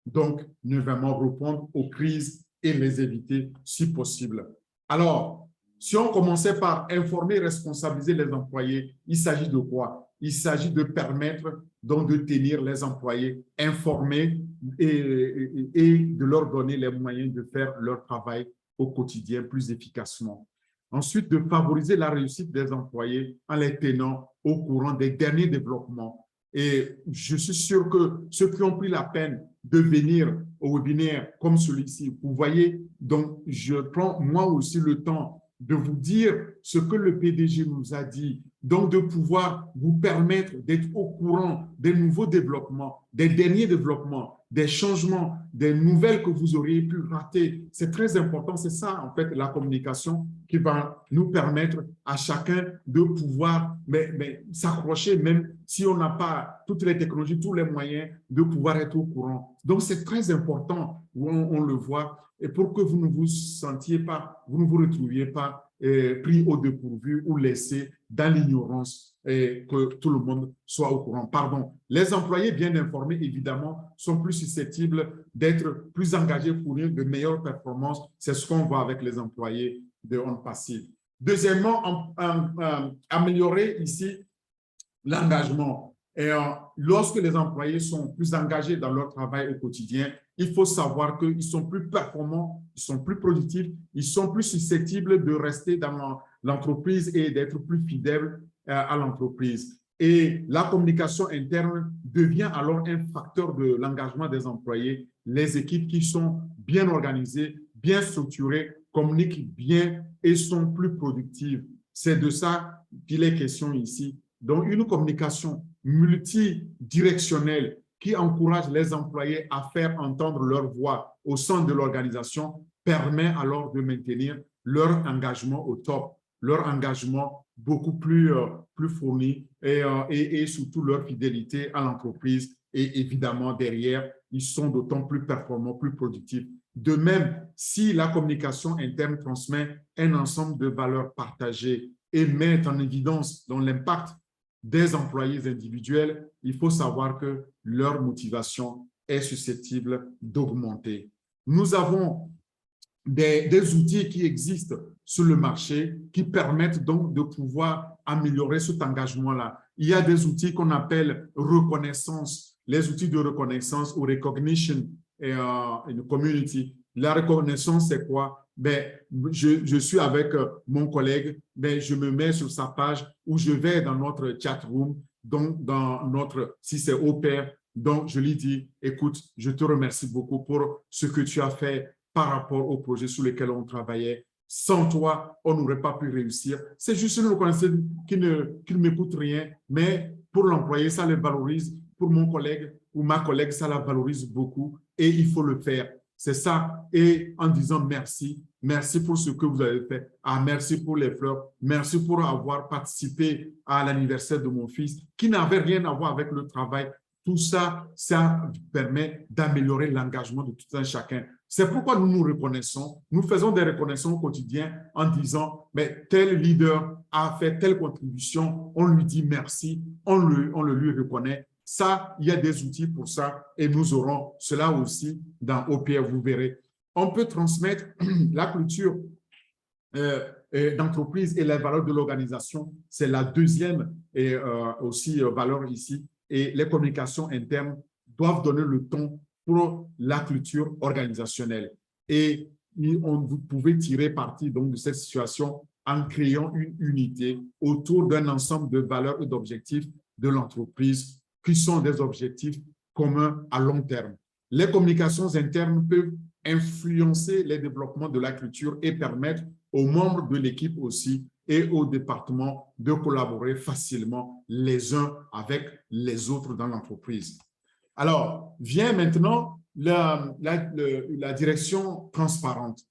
Speaker 2: donc, ne vraiment répondre aux crises et les éviter si possible. Alors, si on commençait par informer et responsabiliser les employés, il s'agit de quoi? Il s'agit de permettre donc de tenir les employés informés et de leur donner les moyens de faire leur travail au quotidien plus efficacement. Ensuite, de favoriser la réussite des employés en les tenant au courant des derniers développements. Et je suis sûr que ceux qui ont pris la peine de venir au webinaire comme celui-ci, vous voyez, donc je prends moi aussi le temps de vous dire ce que le PDG nous a dit, donc de pouvoir vous permettre d'être au courant des nouveaux développements, des derniers développements, des changements, des nouvelles que vous auriez pu rater. C'est très important, c'est ça en fait la communication qui va nous permettre à chacun de pouvoir s'accrocher, même si on n'a pas toutes les technologies, tous les moyens de pouvoir être au courant. Donc c'est très important, on le voit, et pour que vous ne vous sentiez pas, vous ne vous retrouviez pas pris au dépourvu ou laissé dans l'ignorance et que tout le monde soit au courant. Pardon. Les employés bien informés, évidemment, sont plus susceptibles d'être plus engagés pour fournir de meilleures performances. C'est ce qu'on voit avec les employés de On Passive. Deuxièmement, améliorer ici l'engagement. Et lorsque les employés sont plus engagés dans leur travail au quotidien, il faut savoir qu'ils sont plus performants, ils sont plus productifs, ils sont plus susceptibles de rester dans l'entreprise et d'être plus fidèles à l'entreprise. Et la communication interne devient alors un facteur de l'engagement des employés. Les équipes qui sont bien organisées, bien structurées, communiquent bien et sont plus productives. C'est de ça qu'il est question ici. Donc, une communication multidirectionnelle qui encourage les employés à faire entendre leur voix au sein de l'organisation permet alors de maintenir leur engagement au top, leur engagement beaucoup plus fourni et surtout leur fidélité à l'entreprise. Et évidemment, derrière, ils sont d'autant plus performants, plus productifs. De même, si la communication interne transmet un ensemble de valeurs partagées et met en évidence dans l'impact des employés individuels, il faut savoir que leur motivation est susceptible d'augmenter. Nous avons des outils qui existent sur le marché qui permettent donc de pouvoir améliorer cet engagement-là. Il y a des outils qu'on appelle reconnaissance, les outils de reconnaissance ou recognition in community. La reconnaissance, c'est quoi? Ben, je suis avec mon collègue, ben, je me mets sur sa page ou je vais dans notre chat room, donc dans notre, si c'est au pair, donc je lui dis, écoute, je te remercie beaucoup pour ce que tu as fait par rapport au projet sur lequel on travaillait. Sans toi, on n'aurait pas pu réussir. C'est juste une reconnaissance qui ne m'écoute rien, mais pour l'employé, ça le valorise. Pour mon collègue ou ma collègue, ça la valorise beaucoup et il faut le faire. C'est ça. Et en disant merci, merci pour ce que vous avez fait. Ah, merci pour les fleurs. Merci pour avoir participé à l'anniversaire de mon fils qui n'avait rien à voir avec le travail. Tout ça, ça permet d'améliorer l'engagement de tout un chacun. C'est pourquoi nous nous reconnaissons. Nous faisons des reconnaissances au quotidien en disant, mais tel leader a fait telle contribution, on lui dit merci, on le lui reconnaît. Ça, il y a des outils pour ça et nous aurons cela aussi dans OPR, vous verrez. On peut transmettre la culture d'entreprise et les valeurs de l'organisation. C'est la deuxième aussi valeur ici. Et les communications internes doivent donner le ton pour la culture organisationnelle. Et vous pouvez tirer parti donc de cette situation en créant une unité autour d'un ensemble de valeurs et d'objectifs de l'entreprise qui sont des objectifs communs à long terme. Les communications internes peuvent influencer les développements de la culture et permettre aux membres de l'équipe aussi et au département de collaborer facilement les uns avec les autres dans l'entreprise. Alors, vient maintenant la direction transparente.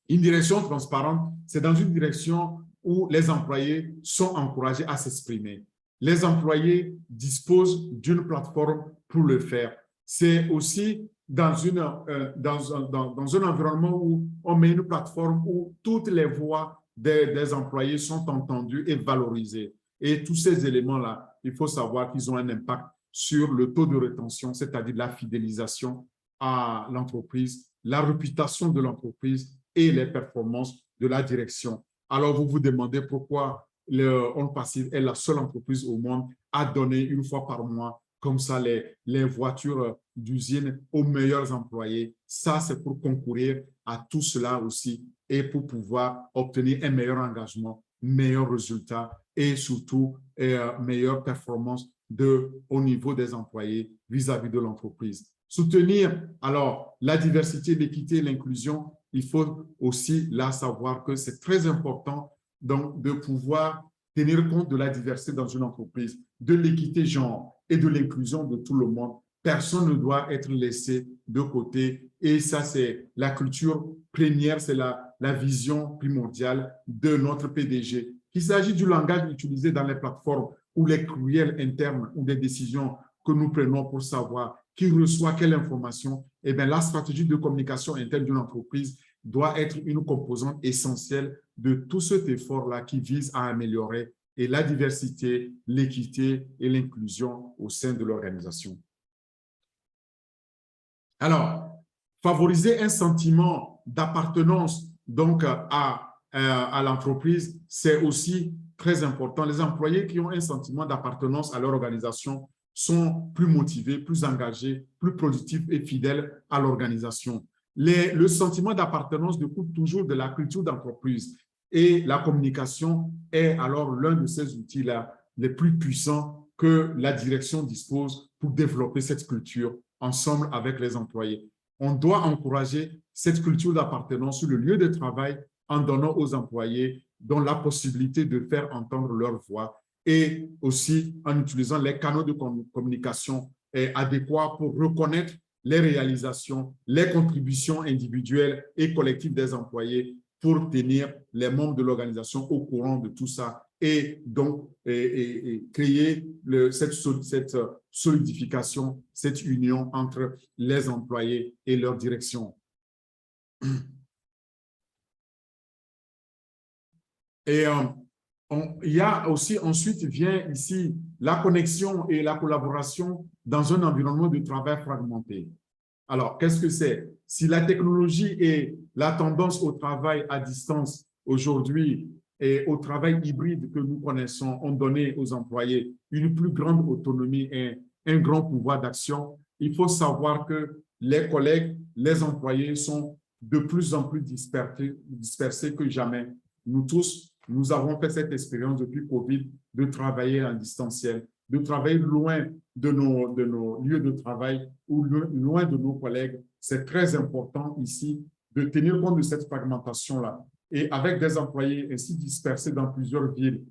Speaker 2: Une direction transparente, c'est dans une direction où les employés sont encouragés à s'exprimer. Les employés disposent d'une plateforme pour le faire. C'est aussi dans un environnement où on met une plateforme où toutes les voix des employés sont entendues et valorisées. Et tous ces éléments-là, il faut savoir qu'ils ont un impact sur le taux de rétention, c'est-à-dire la fidélisation à l'entreprise, la réputation de l'entreprise et les performances de la direction. Alors, vous vous demandez pourquoi On Passive est la seule entreprise au monde à donner une fois par mois comme ça les voitures d'usine aux meilleurs employés. Ça, c'est pour concourir à tout cela aussi et pour pouvoir obtenir un meilleur engagement, meilleurs résultats et surtout meilleure performance au niveau des employés vis-à-vis de l'entreprise. Soutenir alors la diversité, l'équité et l'inclusion, il faut aussi là savoir que c'est très important donc, de pouvoir tenir compte de la diversité dans une entreprise, de l'équité genre et de l'inclusion de tout le monde. Personne ne doit être laissé de côté et ça, c'est la culture première, c'est la vision primordiale de notre PDG. Qu'il s'agit du langage utilisé dans les plateformes ou les courriels internes ou des décisions que nous prenons pour savoir qui reçoit quelle information, eh bien, la stratégie de communication interne d'une entreprise doit être une composante essentielle de tout cet effort-là qui vise à améliorer et la diversité, l'équité et l'inclusion au sein de l'organisation. Alors, favoriser un sentiment d'appartenance donc à l'entreprise, c'est aussi très important. Les employés qui ont un sentiment d'appartenance à leur organisation sont plus motivés, plus engagés, plus productifs et fidèles à l'organisation. Le sentiment d'appartenance découle toujours de la culture d'entreprise et la communication est alors l'un de ces outils-là les plus puissants que la direction dispose pour développer cette culture ensemble avec les employés. On doit encourager cette culture d'appartenance sur le lieu de travail en donnant aux employés la possibilité de faire entendre leur voix et aussi en utilisant les canaux de communication adéquats pour reconnaître les réalisations, les contributions individuelles et collectives des employés pour tenir les membres de l'organisation au courant de tout ça et donc créer cette solidification, cette union entre les employés et leur direction. Et il y a aussi, ensuite vient ici la connexion et la collaboration dans un environnement de travail fragmenté. Alors, qu'est-ce que c'est? Si la technologie et la tendance au travail à distance aujourd'hui et au travail hybride que nous connaissons ont donné aux employés une plus grande autonomie et un grand pouvoir d'action, il faut savoir que les collègues, les employés sont de plus en plus dispersés que jamais. Nous tous, nous avons fait cette expérience depuis Covid de travailler en distanciel, de travailler loin de nos lieux de travail ou loin de nos collègues. C'est très important ici de tenir compte de cette fragmentation-là. Et avec des employés ainsi dispersés dans plusieurs villes,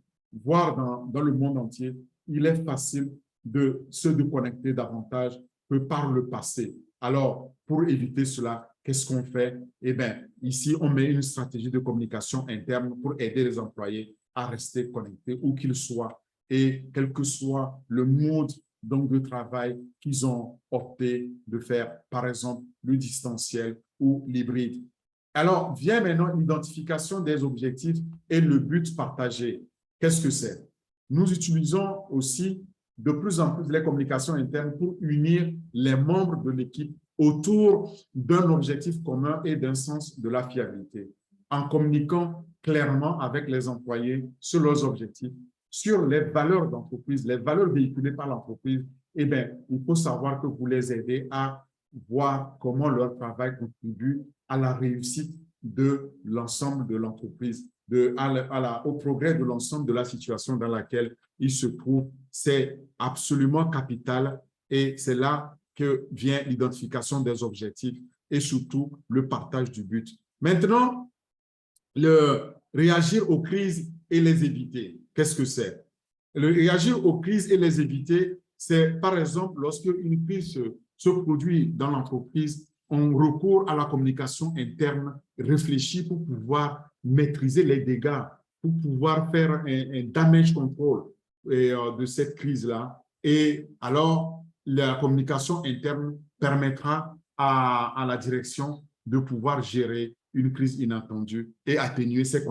Speaker 2: voire dans le monde entier, il est facile de se déconnecter davantage que par le passé. Alors, pour éviter cela, qu'est-ce qu'on fait? Eh bien, ici, on met une stratégie de communication interne pour aider les employés à rester connectés où qu'ils soient et quel que soit le mode donc, de travail qu'ils ont opté de faire, par exemple, le distanciel ou l'hybride. Alors, vient maintenant l'identification des objectifs et le but partagé. Qu'est-ce que c'est? Nous utilisons aussi de plus en plus les communications internes pour unir les membres de l'équipe autour d'un objectif commun et d'un sens de la fiabilité, en communiquant clairement avec les employés sur leurs objectifs, sur les valeurs d'entreprise, les valeurs véhiculées par l'entreprise. Eh bien, il faut savoir que vous les aidez à voir comment leur travail contribue à la réussite de l'ensemble de l'entreprise, au progrès de l'ensemble de la situation dans laquelle ils se trouvent. C'est absolument capital et c'est là que vient l'identification des objectifs et surtout le partage du but. Maintenant, réagir aux crises et les éviter. Qu'est-ce que c'est? Réagir aux crises et les éviter, c'est par exemple lorsque une crise se produit dans l'entreprise, on recourt à la communication interne réfléchie pour pouvoir maîtriser les dégâts, pour pouvoir faire un damage control de cette crise-là. Et alors, la communication interne permettra à la direction de pouvoir gérer une crise inattendue et atténuer ses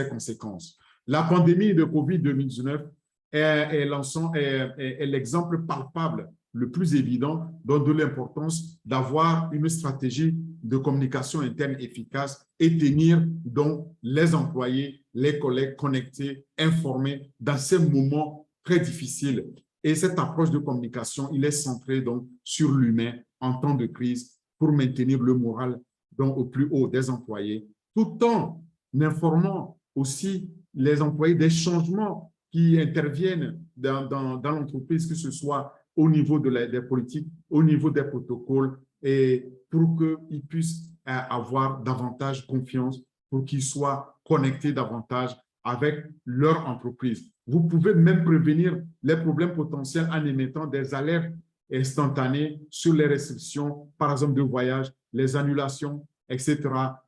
Speaker 2: conséquences. La pandémie de COVID-19 est l'exemple palpable, le plus évident, de l'importance d'avoir une stratégie de communication interne efficace et tenir donc les employés, les collègues connectés, informés dans ces moments très difficiles. Et cette approche de communication, il est centré donc sur l'humain en temps de crise pour maintenir le moral donc au plus haut des employés, tout en informant aussi les employés des changements qui interviennent dans l'entreprise, que ce soit au niveau des politiques, au niveau des protocoles, et pour qu'ils puissent avoir davantage confiance, pour qu'ils soient connectés davantage avec leur entreprise. Vous pouvez même prévenir les problèmes potentiels en émettant des alertes instantanées sur les restrictions, par exemple de voyage, les annulations, etc.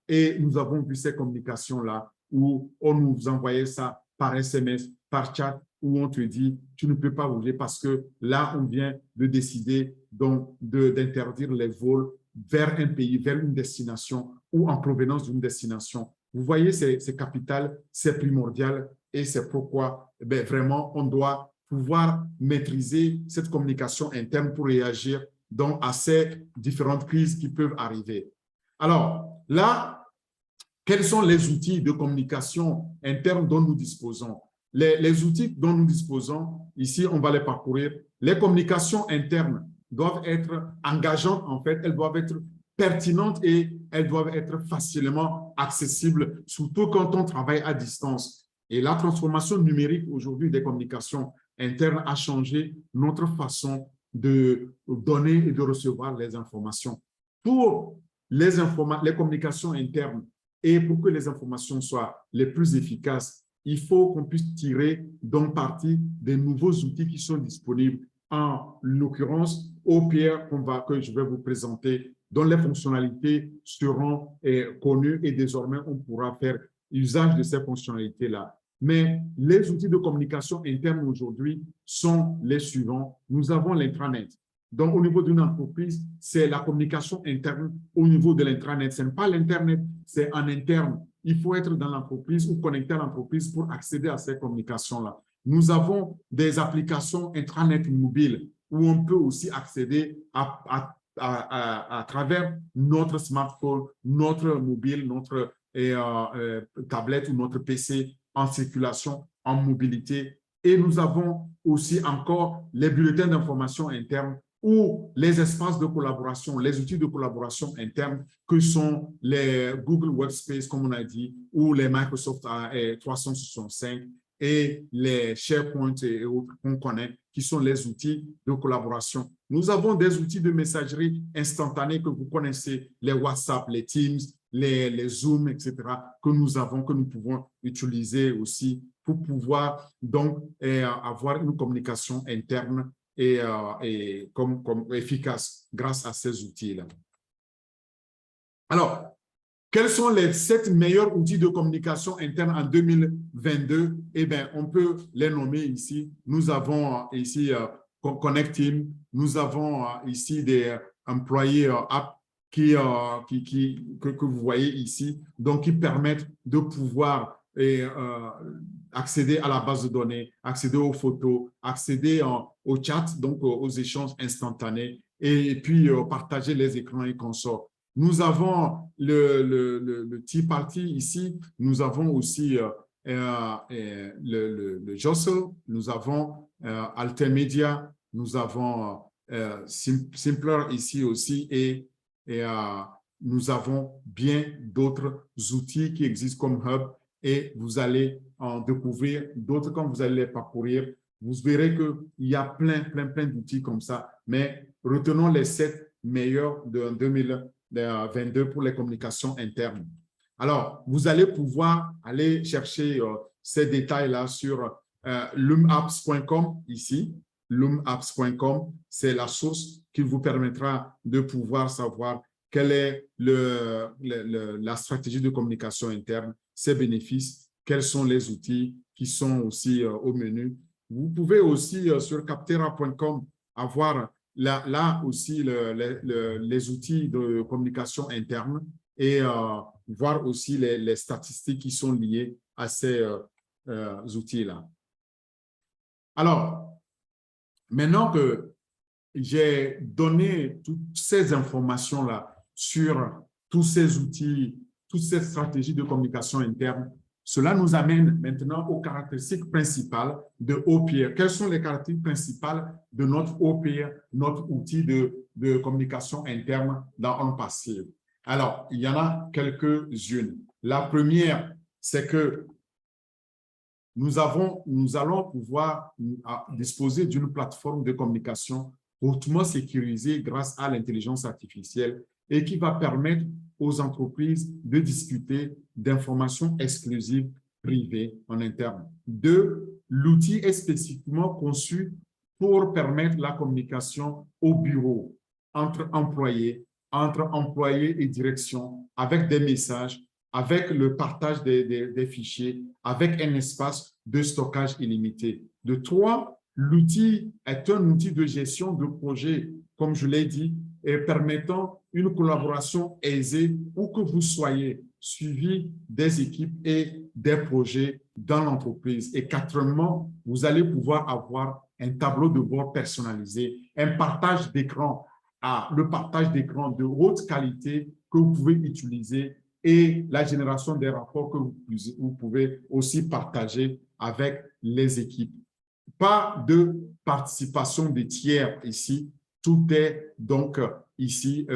Speaker 2: Et nous avons vu ces communications-là où on nous envoyait ça par SMS, par chat, où on te dit tu ne peux pas bouger parce que là, on vient de décider d'interdire les vols vers un pays, vers une destination ou en provenance d'une destination. Vous voyez, c'est capital, c'est primordial et c'est pourquoi vraiment on doit pouvoir maîtriser cette communication interne pour réagir donc, à ces différentes crises qui peuvent arriver. Alors là, quels sont les outils de communication interne dont nous disposons? les outils dont nous disposons, ici, on va les parcourir. Les communications internes doivent être engageantes, en fait, elles doivent être pertinentes et elles doivent être facilement accessibles, surtout quand on travaille à distance. Et la transformation numérique aujourd'hui des communications internes a changé notre façon de donner et de recevoir les informations. Pour les communications internes et pour que les informations soient les plus efficaces, il faut qu'on puisse tirer donc parti des nouveaux outils qui sont disponibles. En l'occurrence, OPR que je vais vous présenter, dont les fonctionnalités seront connues et désormais on pourra faire usage de ces fonctionnalités-là. Mais les outils de communication interne aujourd'hui sont les suivants. Nous avons l'intranet. Donc, au niveau d'une entreprise, c'est la communication interne au niveau de l'intranet. Ce n'est pas l'Internet, c'est en interne. Il faut être dans l'entreprise ou connecté à l'entreprise pour accéder à ces communications-là. Nous avons des applications intranet mobiles où on peut aussi accéder à travers notre smartphone, notre mobile, notre tablette ou notre PC en circulation, en mobilité. Et nous avons aussi encore les bulletins d'information interne ou les espaces de collaboration, les outils de collaboration interne que sont les Google Workspace, comme on a dit, ou les Microsoft 365 et les SharePoint et autres qu'on connaît, qui sont les outils de collaboration. Nous avons des outils de messagerie instantanée que vous connaissez, les WhatsApp, les Teams, les Zoom, etc., que nous pouvons utiliser aussi pour pouvoir donc avoir une communication interne et comme efficace grâce à ces outils-là. Alors, quels sont les 7 meilleurs outils de communication interne en 2022? Eh bien, on peut les nommer ici. Nous avons ici Connect Team, nous avons ici des employés apps que vous voyez ici, donc qui permettent de pouvoir accéder à la base de données, accéder aux photos, accéder au chat, donc aux échanges instantanés, et puis partager les écrans et consorts. Nous avons le Tea Party ici, nous avons aussi le Jostle, nous avons Altermedia, nous avons Simpler ici aussi et nous avons bien d'autres outils qui existent comme Hub et vous allez en découvrir d'autres quand vous allez les parcourir. Vous verrez qu'il y a plein d'outils comme ça, mais retenons les 7 meilleurs de 2022 pour les communications internes. Alors, vous allez pouvoir aller chercher ces détails-là sur loomapps.com ici. Loomapps.com, c'est la source qui vous permettra de pouvoir savoir quelle est la stratégie de communication interne, ses bénéfices, quels sont les outils qui sont aussi au menu. Vous pouvez aussi sur captera.com avoir là aussi les outils de communication interne et voir aussi les statistiques qui sont liées à ces outils-là. Alors, maintenant que j'ai donné toutes ces informations-là sur tous ces outils, toutes ces stratégies de communication interne, cela nous amène maintenant aux caractéristiques principales de OPR. Quelles sont les caractéristiques principales de notre OPR, notre outil de communication interne dans OnPassive? Alors, il y en a quelques-unes. La première, c'est que nous allons pouvoir disposer d'une plateforme de communication hautement sécurisée grâce à l'intelligence artificielle et qui va permettre aux entreprises de discuter d'informations exclusives privées en interne. 2, l'outil est spécifiquement conçu pour permettre la communication au bureau, entre employés et direction, avec des messages, avec le partage des fichiers, avec un espace de stockage illimité. 3, l'outil est un outil de gestion de projet, comme je l'ai dit, et permettant une collaboration aisée où que vous soyez, suivi des équipes et des projets dans l'entreprise. Et 4, vous allez pouvoir avoir un tableau de bord personnalisé, un partage d'écran, le partage d'écran de haute qualité que vous pouvez utiliser et la génération des rapports que vous pouvez aussi partager avec les équipes. Pas de participation des tiers ici. Tout est donc ici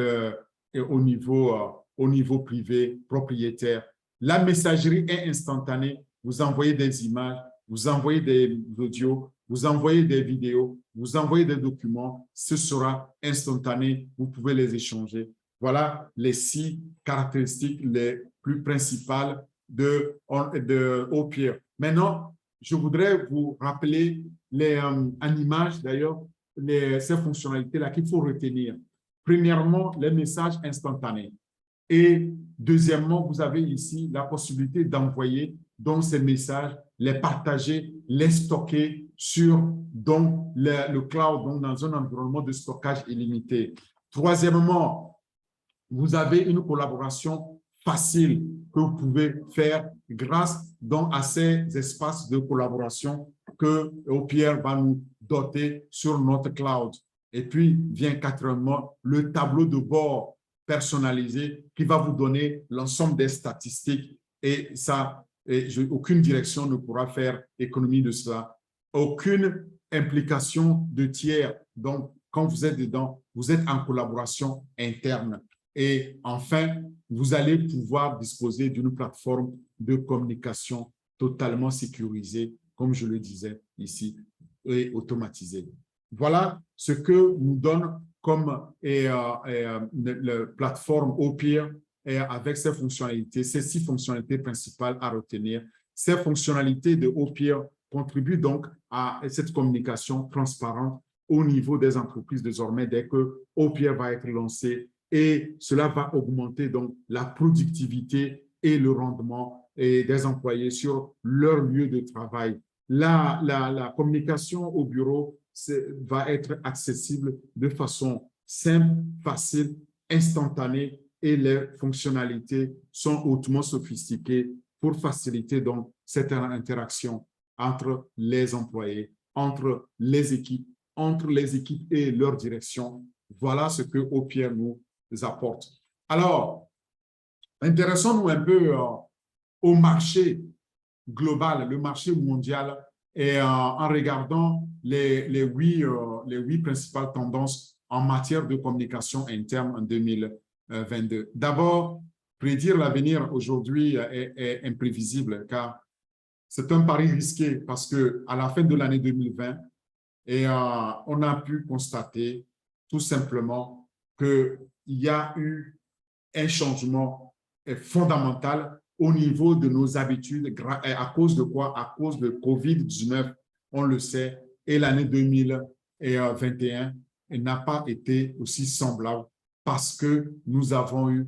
Speaker 2: au niveau privé, propriétaire. La messagerie est instantanée. Vous envoyez des images, vous envoyez des audios, vous envoyez des vidéos, vous envoyez des documents. Ce sera instantané. Vous pouvez les échanger. Voilà les 6 caractéristiques les plus principales de Opier. Maintenant, je voudrais vous rappeler en image d'ailleurs ces fonctionnalités-là qu'il faut retenir. Premièrement, les messages instantanés. Et deuxièmement, vous avez ici la possibilité d'envoyer donc ces messages, les partager, les stocker sur donc, le cloud, donc dans un environnement de stockage illimité. Troisièmement, vous avez une collaboration facile que vous pouvez faire grâce donc à ces espaces de collaboration que Opier va nous doter sur notre cloud. Et puis vient quatrièmement le tableau de bord personnalisé qui va vous donner l'ensemble des statistiques et ça, aucune direction ne pourra faire économie de cela. Aucune implication de tiers. Donc, quand vous êtes dedans, vous êtes en collaboration interne. Et enfin, vous allez pouvoir disposer d'une plateforme de communication totalement sécurisée, comme je le disais ici, et automatisée. Voilà ce que nous donne comme la plateforme Opier avec ces fonctionnalités, ces 6 fonctionnalités principales à retenir. Ces fonctionnalités de Opier contribuent donc à cette communication transparente au niveau des entreprises désormais dès que Opier va être lancé et cela va augmenter donc la productivité et le rendement des employés sur leur lieu de travail. La communication au bureau va être accessible de façon simple, facile, instantanée et les fonctionnalités sont hautement sophistiquées pour faciliter donc cette interaction entre les employés, entre les équipes et leur direction. Voilà ce que Opier nous apporte. Alors, intéressons-nous un peu au marché global, le marché mondial, et en regardant les 8 principales tendances en matière de communication interne en 2022. D'abord, prédire l'avenir aujourd'hui est imprévisible car c'est un pari risqué parce qu'à la fin de l'année 2020, on a pu constater tout simplement qu'il y a eu un changement fondamental au niveau de nos habitudes. À cause de quoi? À cause de COVID-19, on le sait, et l'année 2021 n'a pas été aussi semblable parce que nous avons eu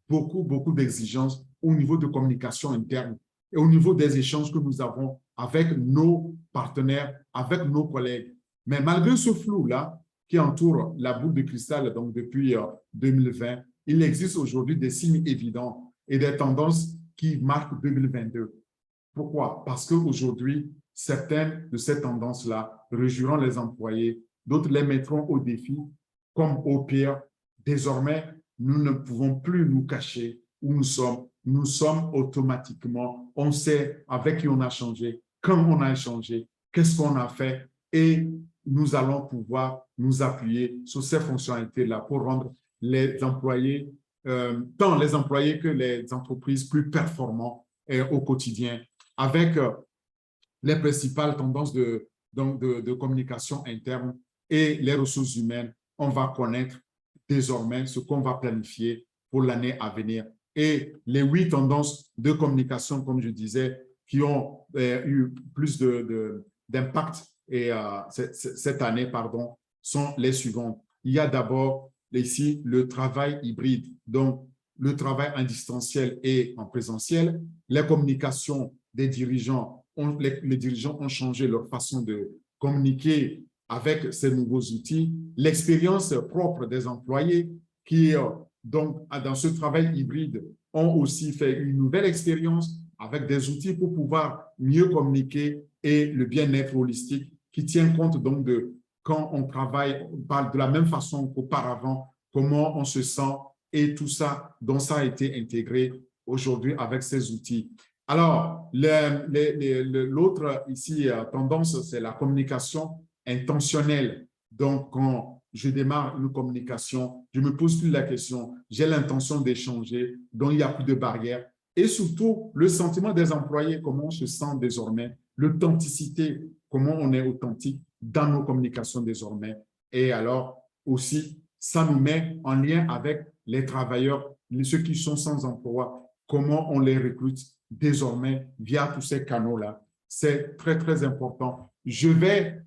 Speaker 2: beaucoup d'exigences au niveau de communication interne et au niveau des échanges que nous avons avec nos partenaires, avec nos collègues. Mais malgré ce flou-là qui entoure la boule de cristal donc depuis 2020, il existe aujourd'hui des signes évidents et des tendances qui marquent 2022. Pourquoi? Parce qu'aujourd'hui, certaines de ces tendances-là réjouiront les employés, d'autres les mettront au défi, comme au pire. Désormais, nous ne pouvons plus nous cacher où nous sommes. Nous sommes automatiquement, on sait avec qui on a changé, quand on a échangé, qu'est-ce qu'on a fait et nous allons pouvoir nous appuyer sur ces fonctionnalités-là pour rendre les employés, tant les employés que les entreprises plus performants au quotidien avec les principales tendances de communication interne et les ressources humaines. On va connaître désormais ce qu'on va planifier pour l'année à venir. Et les 8 tendances de communication, comme je disais, qui ont eu plus d'impact cette année, pardon, sont les suivantes. Il y a d'abord ici le travail hybride, donc le travail en distanciel et en présentiel, les communications des dirigeants, les dirigeants ont changé leur façon de communiquer avec ces nouveaux outils, l'expérience propre des employés qui, donc, dans ce travail hybride, ont aussi fait une nouvelle expérience avec des outils pour pouvoir mieux communiquer et le bien-être holistique qui tient compte donc de quand on travaille, on parle de la même façon qu'auparavant, comment on se sent et tout ça, dont ça a été intégré aujourd'hui avec ces outils. Alors, l'autre ici tendance, c'est la communication intentionnelle. Donc, quand je démarre une communication, je me pose plus la question, j'ai l'intention d'échanger, donc il n'y a plus de barrière. Et surtout, le sentiment des employés, comment on se sent désormais, l'authenticité, comment on est authentique dans nos communications désormais. Et alors, aussi, ça nous met en lien avec les travailleurs, ceux qui sont sans emploi, comment on les recrute désormais via tous ces canaux-là. C'est très, très important. Je vais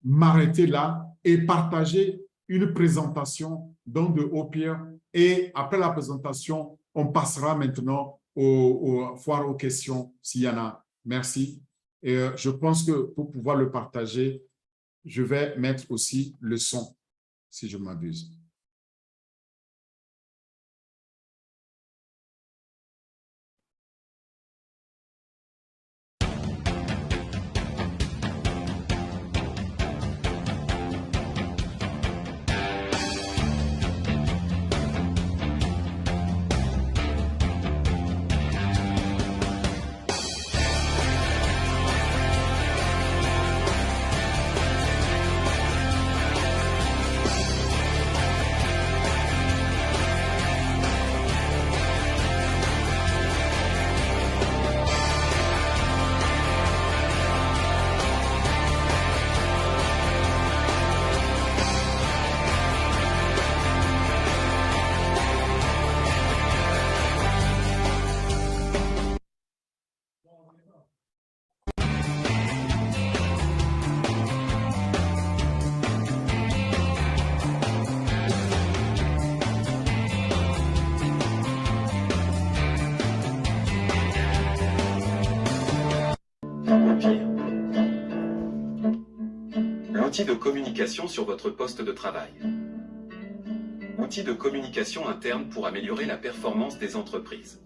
Speaker 2: m'arrêter là et partager une présentation donc de Opir. Et après la présentation, on passera maintenant aux foires aux questions s'il y en a. Merci. Et je pense que pour pouvoir le partager, je vais mettre aussi le son, si je m'abuse.
Speaker 5: L'outil de communication sur votre poste de travail. Outil de communication interne pour améliorer la performance des entreprises.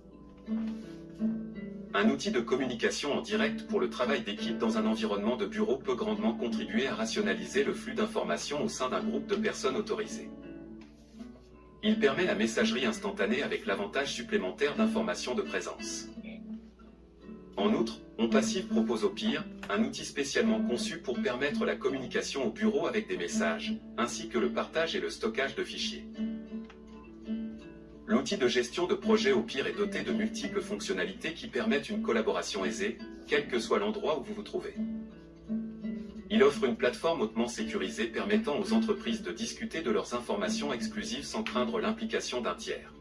Speaker 5: Un outil de communication en direct pour le travail d'équipe dans un environnement de bureau peut grandement contribuer à rationaliser le flux d'informations au sein d'un groupe de personnes autorisées. Il permet la messagerie instantanée avec l'avantage supplémentaire d'informations de présence. En outre, OnPassive propose Opir, un outil spécialement conçu pour permettre la communication au bureau avec des messages, ainsi que le partage et le stockage de fichiers. L'outil de gestion de projet Opir est doté de multiples fonctionnalités qui permettent une collaboration aisée, quel que soit l'endroit où vous vous trouvez. Il offre une plateforme hautement sécurisée permettant aux entreprises de discuter de leurs informations exclusives sans craindre l'implication d'un tiers.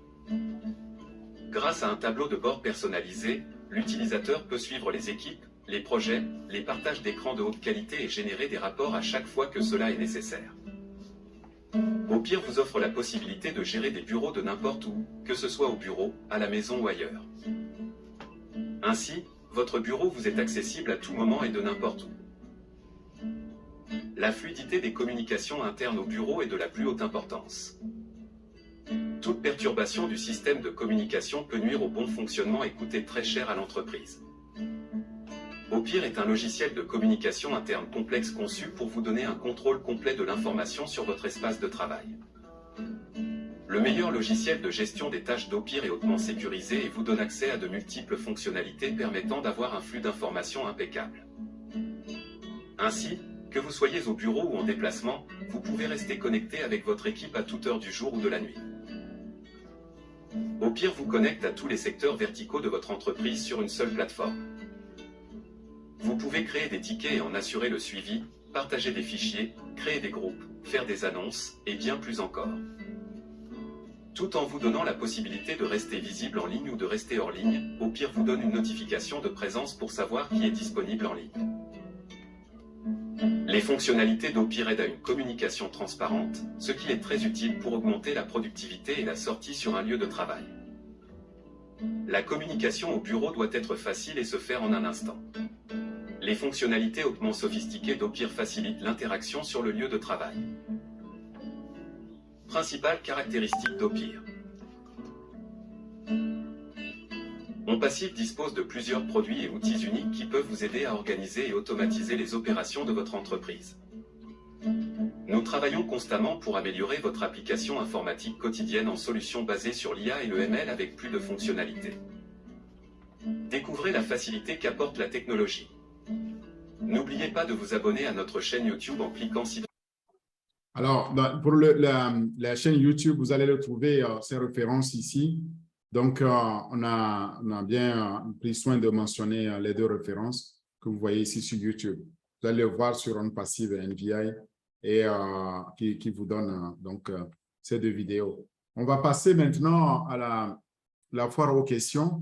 Speaker 5: Grâce à un tableau de bord personnalisé, l'utilisateur peut suivre les équipes, les projets, les partages d'écran de haute qualité et générer des rapports à chaque fois que cela est nécessaire. Opir vous offre la possibilité de gérer des bureaux de n'importe où, que ce soit au bureau, à la maison ou ailleurs. Ainsi, votre bureau vous est accessible à tout moment et de n'importe où. La fluidité des communications internes au bureau est de la plus haute importance. Toute perturbation du système de communication peut nuire au bon fonctionnement et coûter très cher à l'entreprise. Opir est un logiciel de communication interne complexe conçu pour vous donner un contrôle complet de l'information sur votre espace de travail. Le meilleur logiciel de gestion des tâches d'Opir est hautement sécurisé et vous donne accès à de multiples fonctionnalités permettant d'avoir un flux d'informations impeccable. Ainsi, que vous soyez au bureau ou en déplacement, vous pouvez rester connecté avec votre équipe à toute heure du jour ou de la nuit. Opir vous connecte à tous les secteurs verticaux de votre entreprise sur une seule plateforme. Vous pouvez créer des tickets et en assurer le suivi, partager des fichiers, créer des groupes, faire des annonces, et bien plus encore. Tout en vous donnant la possibilité de rester visible en ligne ou de rester hors ligne, Opir vous donne une notification de présence pour savoir qui est disponible en ligne. Les fonctionnalités d'Opir aident à une communication transparente, ce qui est très utile pour augmenter la productivité et la sortie sur un lieu de travail. La communication au bureau doit être facile et se faire en un instant. Les fonctionnalités hautement sophistiquées d'Opir facilitent l'interaction sur le lieu de travail. Principales caractéristiques d'Opir. OnPassive dispose de plusieurs produits et outils uniques qui peuvent vous aider à organiser et automatiser les opérations de votre entreprise. Nous travaillons constamment pour améliorer votre application informatique quotidienne en solutions basées sur l'IA et le ML avec plus de fonctionnalités. Découvrez la facilité qu'apporte la technologie. N'oubliez pas de vous abonner à notre chaîne YouTube en cliquant ci.
Speaker 2: Alors, pour la chaîne YouTube, vous allez retrouver ces références ici. Donc, on a bien pris soin de mentionner les deux références que vous voyez ici sur YouTube. Vous allez le voir sur OnPassive et NVI et qui vous donne ces deux vidéos. On va passer maintenant à la foire aux questions.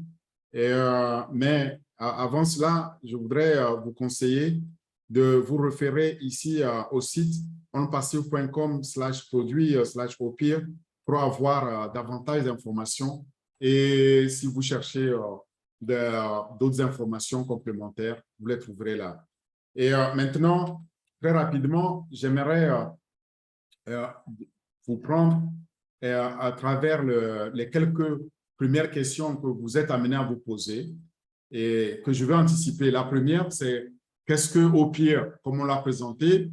Speaker 2: Mais avant cela, je voudrais vous conseiller de vous référer ici au site onpassive.com/produit/au-pire pour avoir davantage d'informations. Et si vous cherchez d'autres informations complémentaires, vous les trouverez là. Et maintenant, très rapidement, j'aimerais vous prendre à travers les quelques premières questions que vous êtes amenés à vous poser et que je vais anticiper. La première, c'est qu'est-ce que Au-Pire, comme on l'a présenté,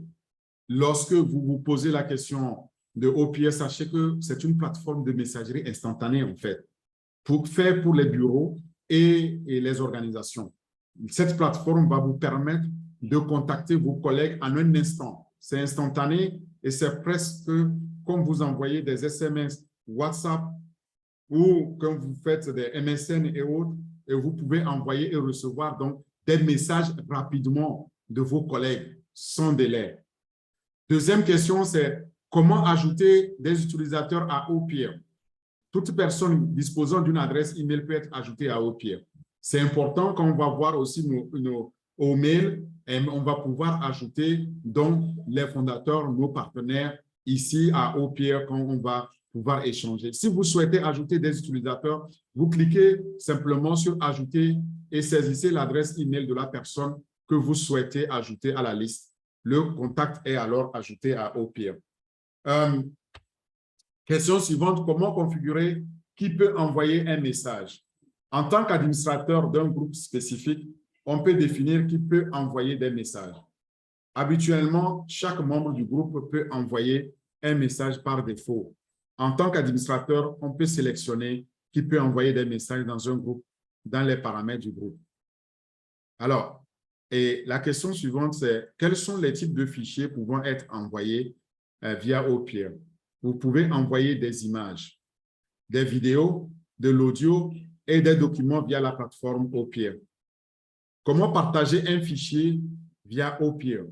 Speaker 2: lorsque vous vous posez la question de Au-Pire, sachez que c'est une plateforme de messagerie instantanée, en fait, fait pour les bureaux et les organisations. Cette plateforme va vous permettre de contacter vos collègues en un instant. C'est instantané et c'est presque comme vous envoyez des SMS, WhatsApp ou quand vous faites des MSN et autres, et vous pouvez envoyer et recevoir donc des messages rapidement de vos collègues sans délai. Deuxième question, c'est comment ajouter des utilisateurs à Au-Pire. Toute personne disposant d'une adresse email peut être ajoutée à Au-Pire. C'est important quand on va voir aussi nos mails, et on va pouvoir ajouter donc les fondateurs, nos partenaires ici à Au-Pire quand on va pouvoir échanger. Si vous souhaitez ajouter des utilisateurs, vous cliquez simplement sur « Ajouter » et saisissez l'adresse email de la personne que vous souhaitez ajouter à la liste. Le contact est alors ajouté à Au-Pire. Question suivante, comment configurer qui peut envoyer un message? En tant qu'administrateur d'un groupe spécifique, on peut définir qui peut envoyer des messages. Habituellement, chaque membre du groupe peut envoyer un message par défaut. En tant qu'administrateur, on peut sélectionner qui peut envoyer des messages dans un groupe, dans les paramètres du groupe. Alors, et la question suivante, c'est quels sont les types de fichiers pouvant être envoyés via Au-Pire? Vous pouvez envoyer des images, des vidéos, de l'audio et des documents via la plateforme Au-Pire. Comment partager un fichier via Au-Pire?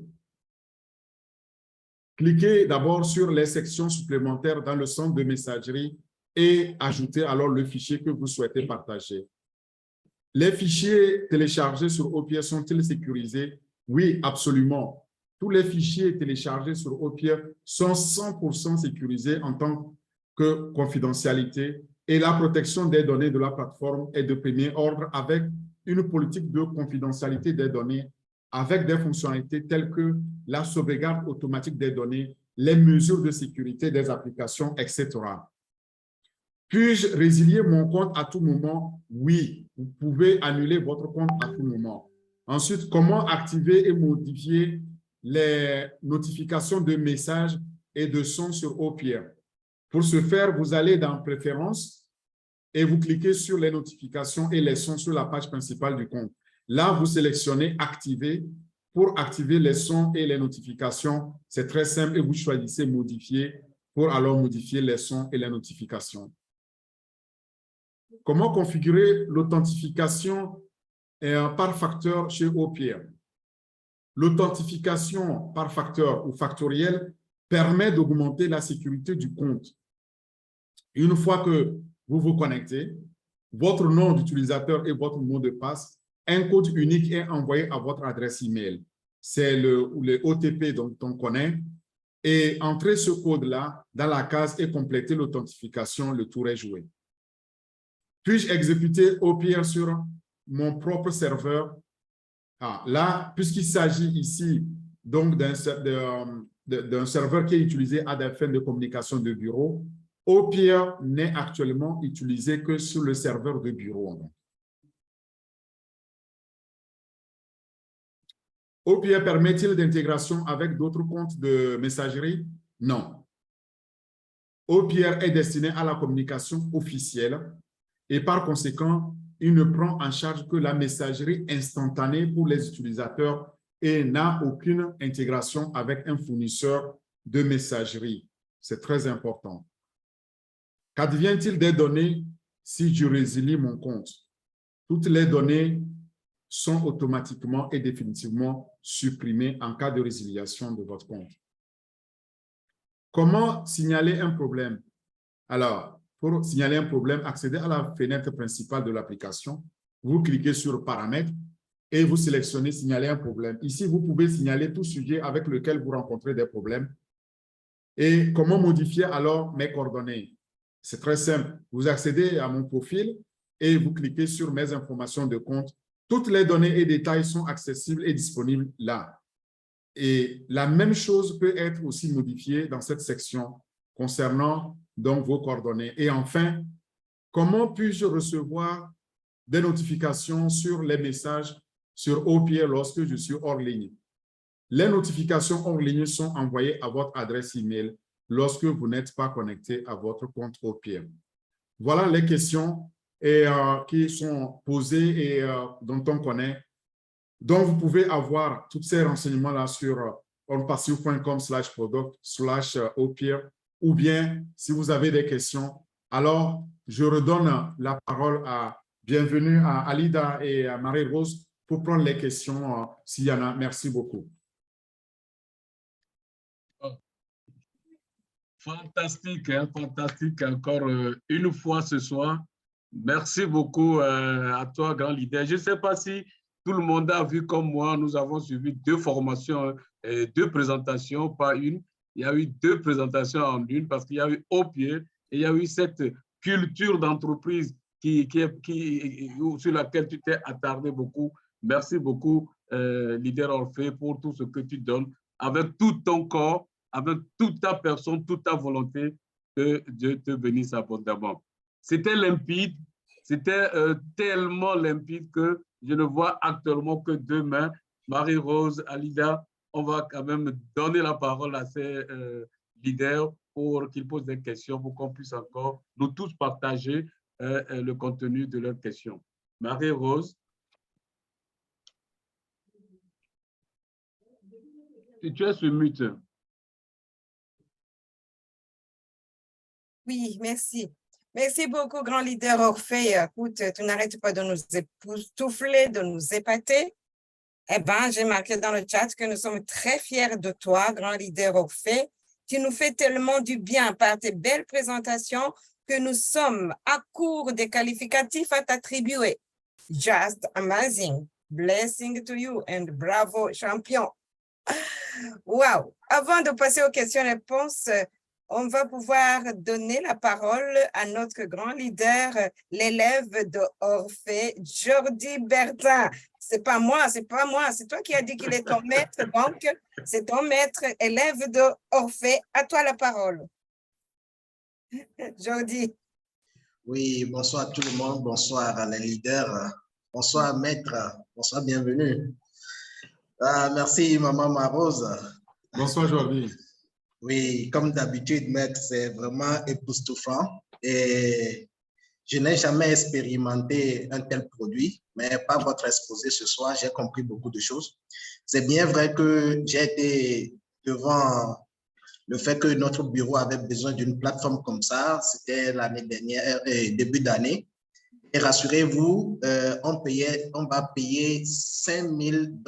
Speaker 2: Cliquez d'abord sur les sections supplémentaires dans le centre de messagerie et ajoutez alors le fichier que vous souhaitez partager. Les fichiers téléchargés sur Au-Pire sont-ils sécurisés? Oui, absolument. Tous les fichiers téléchargés sur Au-Pire sont 100% sécurisés en tant que confidentialité et la protection des données de la plateforme est de premier ordre avec une politique de confidentialité des données avec des fonctionnalités telles que la sauvegarde automatique des données, les mesures de sécurité des applications, etc. Puis-je résilier mon compte à tout moment? Oui, vous pouvez annuler votre compte à tout moment. Ensuite, comment activer et modifier les notifications de messages et de sons sur Au-Pire? Pour ce faire, vous allez dans « Préférences » et vous cliquez sur les notifications et les sons sur la page principale du compte. Là, vous sélectionnez « Activer ». Pour activer les sons et les notifications, c'est très simple et vous choisissez « Modifier » pour alors modifier les sons et les notifications. Comment configurer l'authentification par facteur chez Au-Pire? L'authentification par facteur ou factoriel permet d'augmenter la sécurité du compte. Une fois que vous vous connectez, votre nom d'utilisateur et votre mot de passe, un code unique est envoyé à votre adresse email. C'est le OTP dont on connaît. Et entrez ce code-là dans la case et complétez l'authentification, le tour est joué. Puis-je exécuter Au-Pire sur mon propre serveur? Là, puisqu'il s'agit ici donc d'un serveur qui est utilisé à des fins de communication de bureau, Au-Pire n'est actuellement utilisé que sur le serveur de bureau. Opier permet-il d'intégration avec d'autres comptes de messagerie? Non. Opier est destiné à la communication officielle et par conséquent, il ne prend en charge que la messagerie instantanée pour les utilisateurs et n'a aucune intégration avec un fournisseur de messagerie. C'est très important. Qu'advient-il des données si je résilie mon compte? Toutes les données sont automatiquement et définitivement supprimées en cas de résiliation de votre compte. Comment signaler un problème? Alors, pour signaler un problème, accédez à la fenêtre principale de l'application. Vous cliquez sur « Paramètres » et vous sélectionnez « Signaler un problème ». Ici, vous pouvez signaler tout sujet avec lequel vous rencontrez des problèmes. Et comment modifier alors mes coordonnées? C'est très simple. Vous accédez à mon profil et vous cliquez sur « Mes informations de compte ». Toutes les données et détails sont accessibles et disponibles là. Et la même chose peut être aussi modifiée dans cette section concernant donc vos coordonnées. Et enfin, comment puis-je recevoir des notifications sur les messages sur Opier lorsque je suis hors ligne? Les notifications hors ligne sont envoyées à votre adresse email lorsque vous n'êtes pas connecté à votre compte Opier. Voilà les questions qui sont posées et dont on connaît. Donc, vous pouvez avoir tous ces renseignements-là sur onpassive.com/product/Opier. Ou bien, si vous avez des questions, alors je redonne la parole bienvenue à Alida et à Marie-Rose pour prendre les questions s'il y en a. Merci beaucoup.
Speaker 1: Fantastique, hein, fantastique encore une fois ce soir. Merci beaucoup à toi, grand leader. Je ne sais pas si tout le monde a vu comme moi, nous avons suivi 2 formations, 2 présentations, pas une. Il y a eu 2 présentations en une parce qu'il y a eu Opier et il y a eu cette culture d'entreprise sur laquelle tu t'es attardé beaucoup. Merci beaucoup, leader Orphée, pour tout ce que tu donnes avec tout ton corps, avec toute ta personne, toute ta volonté. Que Dieu te bénisse abondamment. C'était limpide, c'était tellement limpide que je ne vois actuellement que demain. Marie-Rose, Alida, on va quand même donner la parole à ces leaders pour qu'ils posent des questions, pour qu'on puisse encore nous tous partager le contenu de leurs questions. Marie-Rose. Tu es sur mute.
Speaker 3: Oui, merci. Merci beaucoup, grand leader Orphée. Écoute, tu n'arrêtes pas de nous époustoufler, de nous épater. Eh bien, j'ai marqué dans le chat que nous sommes très fiers de toi, grand leader Orphée. Tu nous fais tellement du bien par tes belles présentations que nous sommes à court des qualificatifs à t'attribuer. Just amazing. Blessing to you and bravo, champion. Wow. Avant de passer aux questions-réponses, on va pouvoir donner la parole à notre grand leader, l'élève de Orphée, Jordi Bertin. C'est pas moi, c'est toi qui as dit qu'il est ton maître, donc c'est ton maître, élève de Orphée. À toi la parole. Jordi.
Speaker 6: Oui, bonsoir tout le monde, bonsoir à les leaders, bonsoir maître, bonsoir, bienvenue. Merci maman Marose.
Speaker 2: Bonsoir Jordi.
Speaker 6: Oui, comme d'habitude, maître, c'est vraiment époustouflant et je n'ai jamais expérimenté un tel produit, mais par votre exposé ce soir, j'ai compris beaucoup de choses. C'est bien vrai que j'ai été devant le fait que notre bureau avait besoin d'une plateforme comme ça, c'était l'année dernière, début d'année. Et rassurez-vous, on va payer $5 000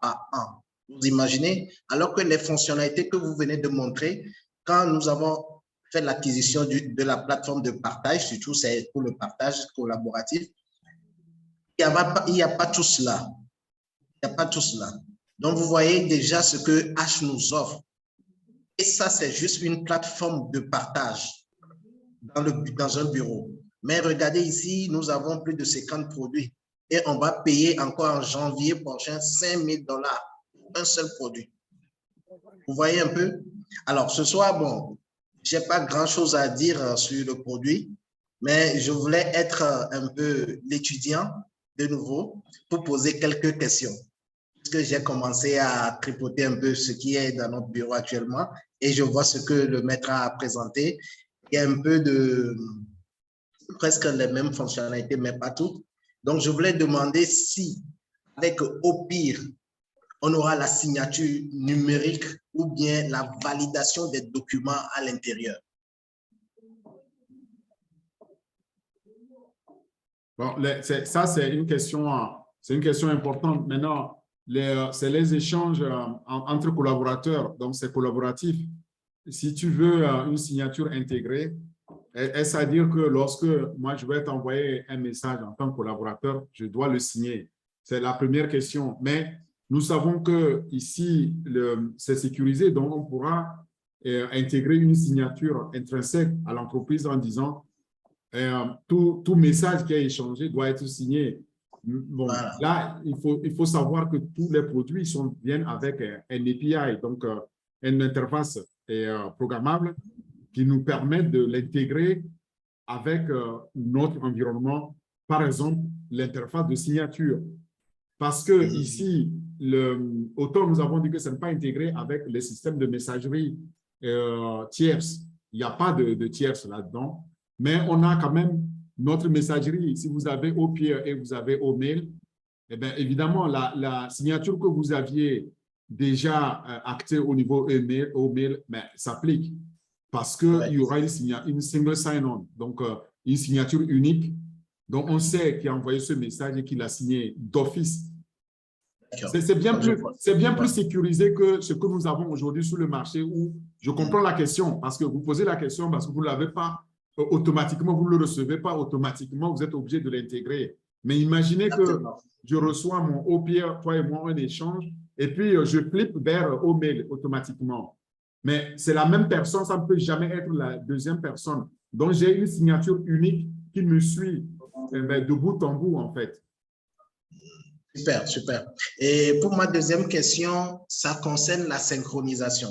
Speaker 6: par an. Vous imaginez? Alors que les fonctionnalités que vous venez de montrer, quand nous avons fait l'acquisition de la plateforme de partage, surtout c'est pour le partage collaboratif, il n'y a pas tout cela. Il n'y a pas tout cela. Donc, vous voyez déjà ce que H nous offre. Et ça, c'est juste une plateforme de partage dans un bureau. Mais regardez ici, nous avons plus de 50 produits et on va payer encore en janvier prochain $5 000, un seul produit. Vous voyez un peu? Alors, ce soir, bon, je n'ai pas grand-chose à dire sur le produit, mais je voulais être un peu l'étudiant de nouveau pour poser quelques questions. puisque j'ai commencé à tripoter un peu ce qui est dans notre bureau actuellement et je vois ce que le maître a présenté. Il y a un peu de presque les mêmes fonctionnalités, mais pas tout. Donc, je voulais demander si, avec Opir, on aura la signature numérique ou bien la validation des documents à l'intérieur.
Speaker 2: Bon, ça, c'est une question importante. Maintenant, c'est les échanges entre collaborateurs, donc c'est collaboratif. Si tu veux une signature intégrée, est-ce à dire que lorsque moi, je vais t'envoyer un message en tant que collaborateur, je dois le signer? C'est la première question. Mais nous savons que ici, c'est sécurisé, donc on pourra intégrer une signature intrinsèque à l'entreprise en disant tout message qui est échangé doit être signé. Bon, voilà. Là, il faut savoir que tous les produits viennent avec un API, donc une interface programmable qui nous permet de l'intégrer avec notre environnement, par exemple, l'interface de signature. Parce que ici, autant nous avons dit que ce n'est pas intégré avec les systèmes de messagerie tierces. Il n'y a pas de tierces là-dedans. Mais on a quand même notre messagerie. Si vous avez Opir et vous avez Omail, eh bien, évidemment, la signature que vous aviez déjà actée au niveau Omail s'applique parce qu'il y aura une single sign-on, donc une signature unique. Donc, on sait qui a envoyé ce message et qui l'a signé d'office. C'est bien plus sécurisé que ce que nous avons aujourd'hui sur le marché où je comprends la question parce que vous posez la question parce que vous ne l'avez pas automatiquement, vous ne le recevez pas automatiquement, vous êtes obligé de l'intégrer. Mais imaginez que je reçois mon Opir, toi et moi, un échange, et puis je flippe vers Omail automatiquement. Mais c'est la même personne, ça ne peut jamais être la deuxième personne. Donc, j'ai une signature unique qui me suit de bout en bout, en fait.
Speaker 6: Super, super. Et pour ma deuxième question, ça concerne la synchronisation.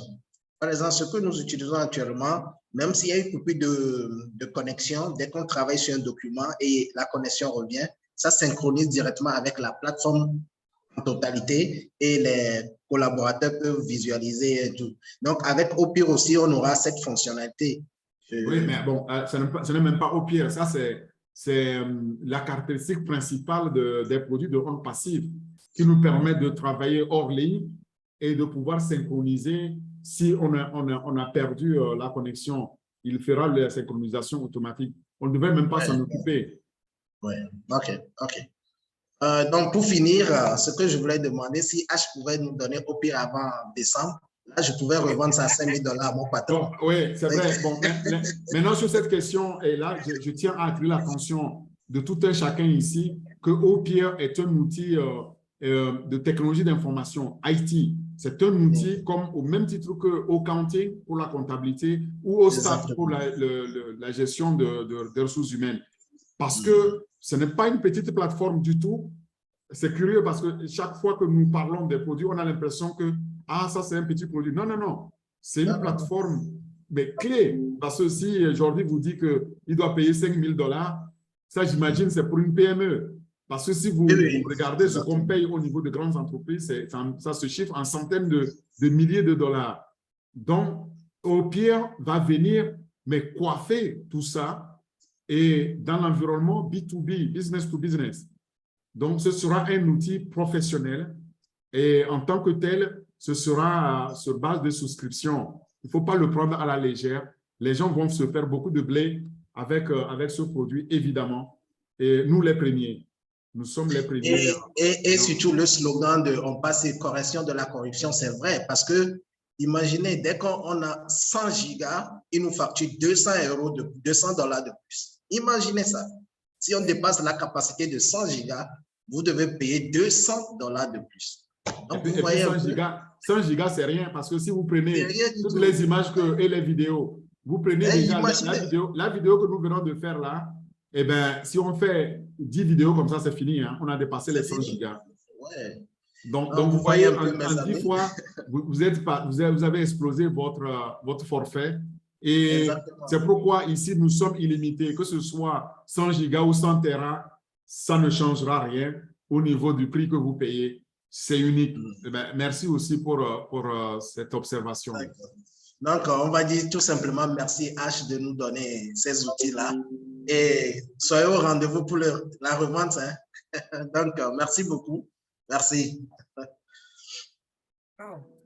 Speaker 6: Par exemple, ce que nous utilisons actuellement, même s'il y a une coupure de connexion, dès qu'on travaille sur un document et la connexion revient, ça synchronise directement avec la plateforme en totalité et les collaborateurs peuvent visualiser et tout. Donc, avec Opir aussi, on aura cette fonctionnalité.
Speaker 2: Oui, mais bon, ce n'est même pas Opir. Ça, c'est la caractéristique principale des produits de rente passive qui nous permet de travailler hors ligne et de pouvoir synchroniser. Si on a perdu la connexion, il fera la synchronisation automatique. On ne devait même pas s'en occuper.
Speaker 6: Oui, OK, OK. Donc, pour finir, ce que je voulais demander, si H pouvait nous donner Opir avant décembre, là, je pouvais revendre ça à $5 000 à mon patron.
Speaker 2: Bon, oui, c'est vrai. Bon, maintenant, sur cette question, et là, je tiens à attirer l'attention de tout un chacun ici que Opir est un outil de technologie d'information, IT. C'est un outil comme au même titre que Accounting pour la comptabilité ou au staff pour la gestion des ressources humaines. Parce que ce n'est pas une petite plateforme du tout. C'est curieux parce que chaque fois que nous parlons des produits, on a l'impression que ça c'est un petit produit. Non, non, non. C'est une plateforme mais clé. Parce que si aujourd'hui vous dit qu'il doit payer $5 000, ça j'imagine c'est pour une PME. Parce que si vous regardez ce qu'on paye au niveau de grandes entreprises, ça se chiffre en centaines de milliers de dollars. Donc, Opir va venir mais coiffer tout ça et dans l'environnement B2B, business to business. Donc, ce sera un outil professionnel et en tant que tel, ce sera sur base de souscription. Il ne faut pas le prendre à la légère. Les gens vont se faire beaucoup de blé avec ce produit, évidemment. Et nous, les premiers. Nous sommes les premiers.
Speaker 6: Et surtout, le slogan de « On passe une correction de la corruption », c'est vrai parce que imaginez, dès qu'on a 100 gigas, ils nous facturent $200 de plus. Imaginez ça. Si on dépasse la capacité de 100 gigas, vous devez payer $200 de plus. Donc, vous voyez
Speaker 2: 100 gigas, c'est rien parce que si vous prenez toutes les images et les vidéos, vous prenez déjà la vidéo que nous venons de faire là, eh bien, si on fait 10 vidéos comme ça, c'est fini. Hein? On a dépassé les 100 gigas.
Speaker 6: Ouais.
Speaker 2: Donc, vous voyez, en 10 fois, vous avez explosé votre forfait. Et c'est pourquoi ici, nous sommes illimités. Que ce soit 100 gigas ou 100 Tera, ça ne changera rien au niveau du prix que vous payez. c'est unique. Eh bien, merci aussi pour cette observation.
Speaker 6: Donc, on va dire tout simplement merci H de nous donner ces outils-là et soyez au rendez-vous pour la revente. Hein. Donc, merci beaucoup. Merci.
Speaker 3: Oh.